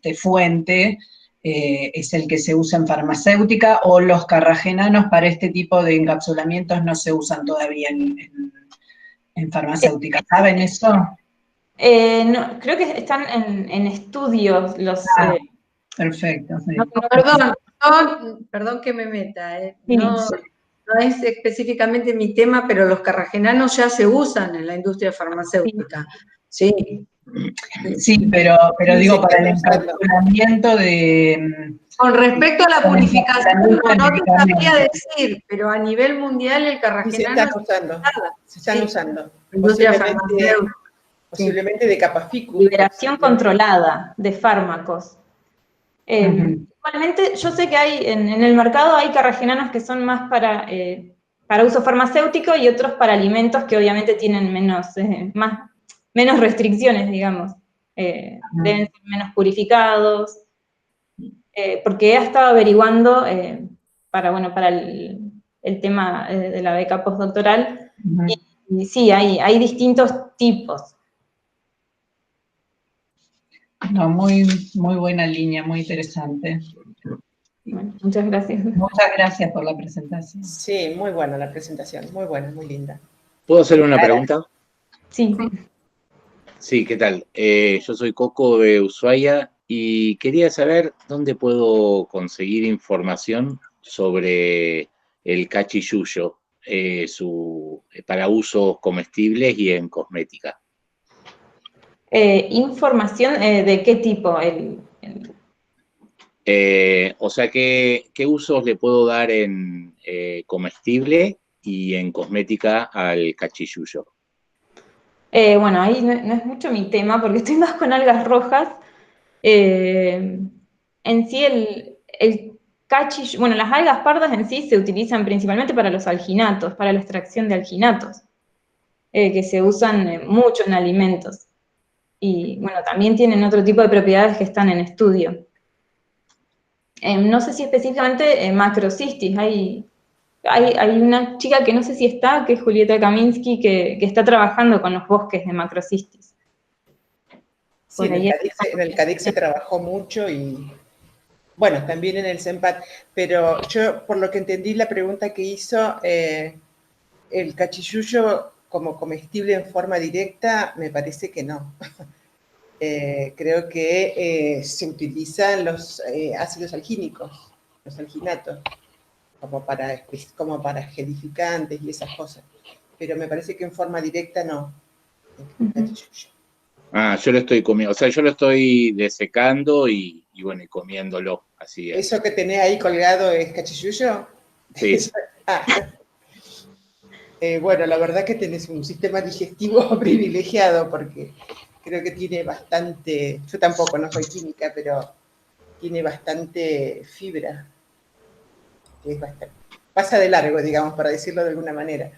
qué fuente es el que se usa en farmacéutica, o los carragenanos para este tipo de encapsulamientos no se usan todavía en farmacéutica. ¿Saben eso? No, creo que están en estudios los... Perfecto. Sí. Perdón que me meta, Sí. no es específicamente mi tema, pero los carragenanos ya se usan en la industria farmacéutica. Sí. Sí, pero digo, para el encapsulamiento de... Con respecto a la purificación, no te sabría decir, pero a nivel mundial el carragenano se están usando. Industria farmacéutica. Posiblemente de Capaficus. Liberación controlada de fármacos. Igualmente, yo sé que hay en el mercado hay carragenanos que son más para uso farmacéutico y otros para alimentos que obviamente tienen menos restricciones, digamos. Deben ser menos purificados. Porque he estado averiguando para el tema de la beca postdoctoral, y sí, hay distintos tipos. No, muy, muy buena línea, muy interesante. Bueno, muchas gracias. Muchas gracias por la presentación. Sí, muy buena la presentación, muy buena, muy linda. ¿Puedo hacer una pregunta? Sí. Sí, ¿qué tal? Yo soy Coco de Ushuaia y quería saber dónde puedo conseguir información sobre el cachiyuyo, para usos comestibles y en cosmética. Información, ¿de qué tipo? O sea, ¿qué usos le puedo dar en comestible y en cosmética al cachiyuyo? Bueno, ahí no es mucho mi tema porque estoy más con algas rojas. En sí, bueno, las algas pardas en sí se utilizan principalmente para los alginatos, para la extracción de alginatos, que se usan mucho en alimentos. Y bueno, también tienen otro tipo de propiedades que están en estudio. No sé si específicamente macrocistis, hay una chica que no sé si está, que es Julieta Kaminsky, que está trabajando con los bosques de macrocistis. Sí, en el CADIC se trabajó mucho y, bueno, también en el CEMPAT, pero yo, por lo que entendí la pregunta que hizo, el cachiyuyo como comestible en forma directa, me parece que no. Creo que se utilizan los ácidos algínicos, los alginatos, como para gelificantes y esas cosas. Pero me parece que en forma directa no. Ah, yo lo estoy comiendo, o sea, yo lo estoy desecando y bueno, y comiéndolo, así es. ¿Eso que tenés ahí colgado es cachiyuyo? Sí. Bueno, la verdad que tenés un sistema digestivo privilegiado porque creo que tiene bastante, yo tampoco no soy química, pero tiene bastante fibra. Pasa de largo, digamos, para decirlo de alguna manera.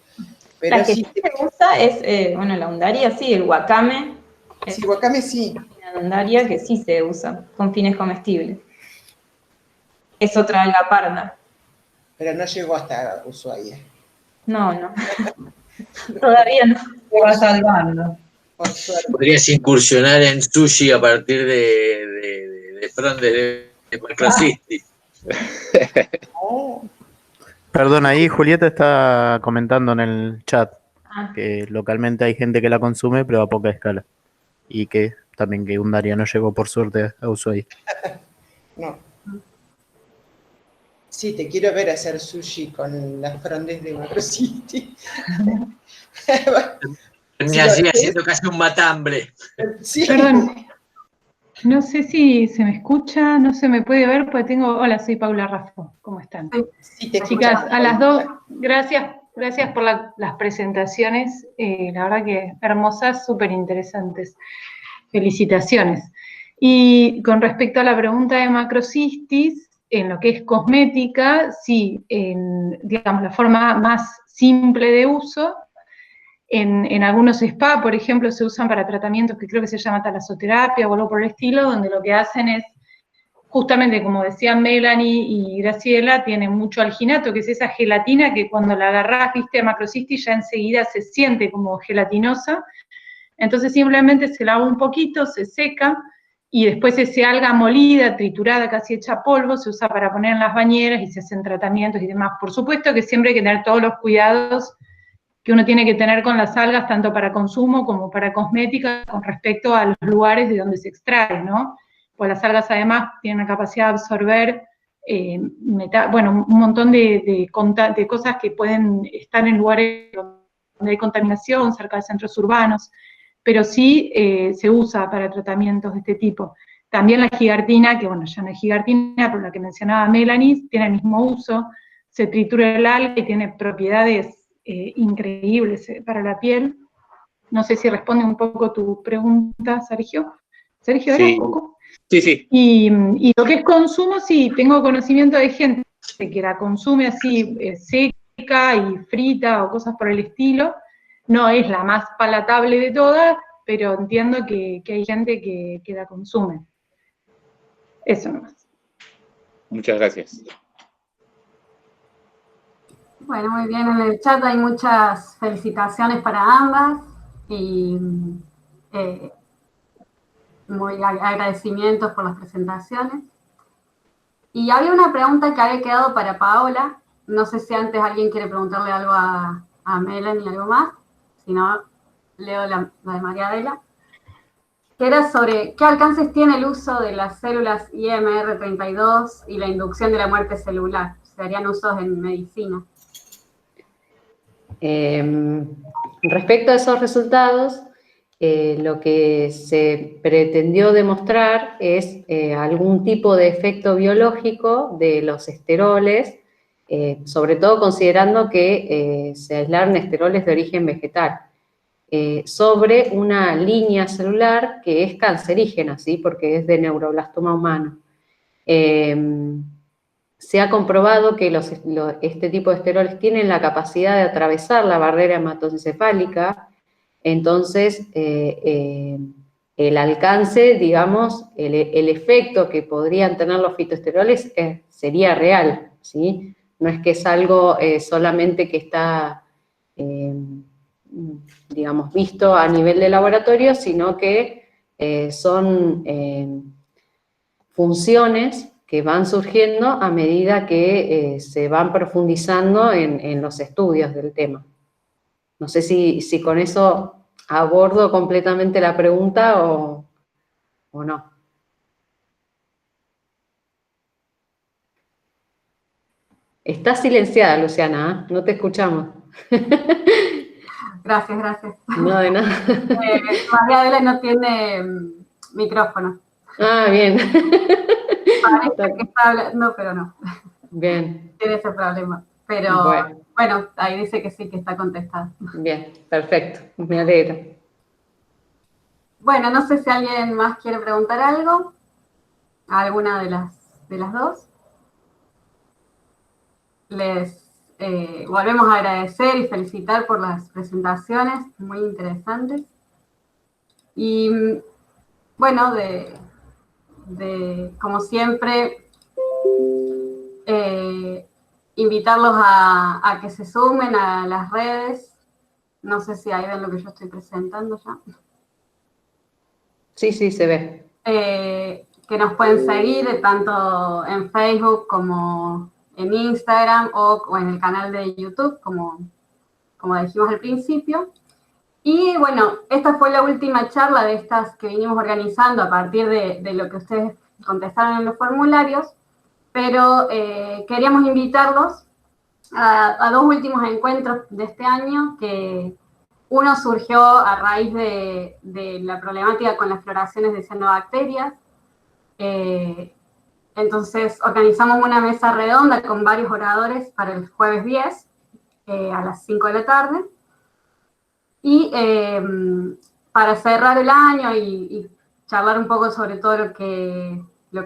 Pero la que sí se usa es, bueno, la undaria, sí, el wakame. Sí, wakame sí. La undaria que sí se usa con fines comestibles. Es otra alga parda. Pero no llegó hasta Ushuaia. No. Todavía no. Se va salvando. Podrías incursionar en sushi a partir de frondes de macrocistis. Perdón, ahí Julieta está comentando en el chat que localmente hay gente que la consume, pero a poca escala. Y que también que Undaria no llegó por suerte a Ushuaia. No. Sí, te quiero ver hacer sushi con las frondes de Macrocity. Termina así haciendo casi un matambre. Sí. Perdón, no sé si se me escucha, no se me puede ver, porque tengo... Hola, soy Paula Raffo, ¿cómo están? Sí, te Chicas, escuchamos. a las dos, gracias por las presentaciones, la verdad que hermosas, súper interesantes. Felicitaciones. Y con respecto a la pregunta de macrocistis, en lo que es cosmética, sí, digamos, la forma más simple de uso, en algunos spa, por ejemplo, se usan para tratamientos que creo que se llama talasoterapia o algo por el estilo, donde lo que hacen es, justamente como decían Melanie y Graciela, tiene mucho alginato, que es esa gelatina que cuando la agarrás, viste, macrocistis, ya enseguida se siente como gelatinosa. Entonces simplemente se lava un poquito, se seca, y después ese alga molida, triturada, casi hecha polvo, se usa para poner en las bañeras y se hacen tratamientos y demás. Por supuesto que siempre hay que tener todos los cuidados que uno tiene que tener con las algas, tanto para consumo como para cosmética, con respecto a los lugares de donde se extrae, ¿no? Pues las algas además tienen la capacidad de absorber, un montón de cosas que pueden estar en lugares donde hay contaminación, cerca de centros urbanos, pero sí se usa para tratamientos de este tipo. También la gigartina, que bueno, ya no es gigartina, pero la que mencionaba Melanie, tiene el mismo uso, se tritura el alga y tiene propiedades increíbles para la piel. No sé si responde un poco tu pregunta, Sergio. ¿Sergio era un poco? Sí. Y lo que es consumo, sí, tengo conocimiento de gente que la consume así seca y frita o cosas por el estilo. No es la más palatable de todas, pero entiendo que hay gente que la consume. Eso nomás. Muchas gracias. Bueno, muy bien, en el chat hay muchas felicitaciones para ambas y muy agradecimientos por las presentaciones. Y había una pregunta que había quedado para Paola. No sé si antes alguien quiere preguntarle algo a Melanie, algo más. Si no, leo la de María Adela. Que era sobre qué alcances tiene el uso de las células IMR32 y la inducción de la muerte celular. ¿Se harían usos en medicina? Respecto a esos resultados, lo que se pretendió demostrar es algún tipo de efecto biológico de los esteroles, sobre todo considerando que se aislaron esteroles de origen vegetal, sobre una línea celular que es cancerígena, ¿sí? Porque es de neuroblastoma humano. Se ha comprobado que este tipo de esteroles tienen la capacidad de atravesar la barrera hematoencefálica. Entonces, el alcance, digamos, el efecto que podrían tener los fitoesteroles sería real, ¿sí? No es que es algo solamente que está, digamos, visto a nivel de laboratorio, sino que son funciones que van surgiendo a medida que se van profundizando en los estudios del tema. No sé si con eso abordo completamente la pregunta o no. Estás silenciada, Luciana, ¿eh? No te escuchamos. Gracias. No, de nada. María Adela no tiene micrófono. Ah, bien. Parece que está hablando, pero no. Bien. Tiene ese problema. Pero bueno, ahí dice que sí, que está contestada. Bien, perfecto. Me alegro. Bueno, no sé si alguien más quiere preguntar algo. ¿Alguna de las dos? Les volvemos a agradecer y felicitar por las presentaciones, muy interesantes. Y bueno, como siempre, invitarlos a que se sumen a las redes. No sé si ahí ven lo que yo estoy presentando ya. Sí, se ve. Que nos pueden seguir tanto en Facebook como en Instagram o en el canal de YouTube, como dijimos al principio. Y bueno, esta fue la última charla de estas que vinimos organizando a partir de lo que ustedes contestaron en los formularios, pero queríamos invitarlos a dos últimos encuentros de este año, que uno surgió a raíz de la problemática con las floraciones de cianobacterias. Entonces organizamos una mesa redonda con varios oradores para el jueves 10 a las 5 de la tarde. Y para cerrar el año y charlar un poco sobre todo lo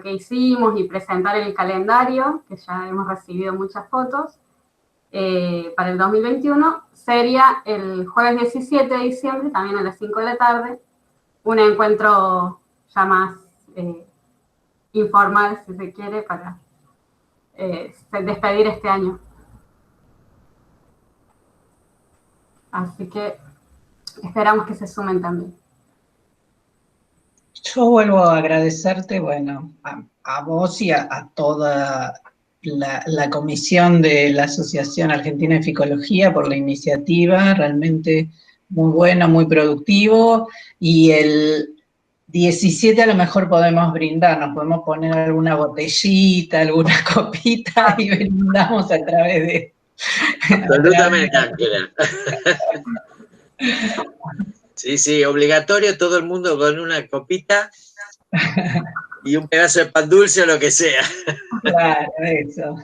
que hicimos y presentar el calendario, que ya hemos recibido muchas fotos, para el 2021, sería el jueves 17 de diciembre, también a las 5 de la tarde, un encuentro ya más informal, si se quiere, para despedir este año. Así que esperamos que se sumen también. Yo vuelvo a agradecerte, bueno, a vos y a toda la comisión de la Asociación Argentina de Ficología por la iniciativa, realmente muy bueno, muy productivo, y el 17 a lo mejor podemos brindar, nos podemos poner alguna botellita, alguna copita y brindamos a través de... Absolutamente, Ángela. Sí, obligatorio, todo el mundo con una copita y un pedazo de pan dulce o lo que sea. Claro, eso.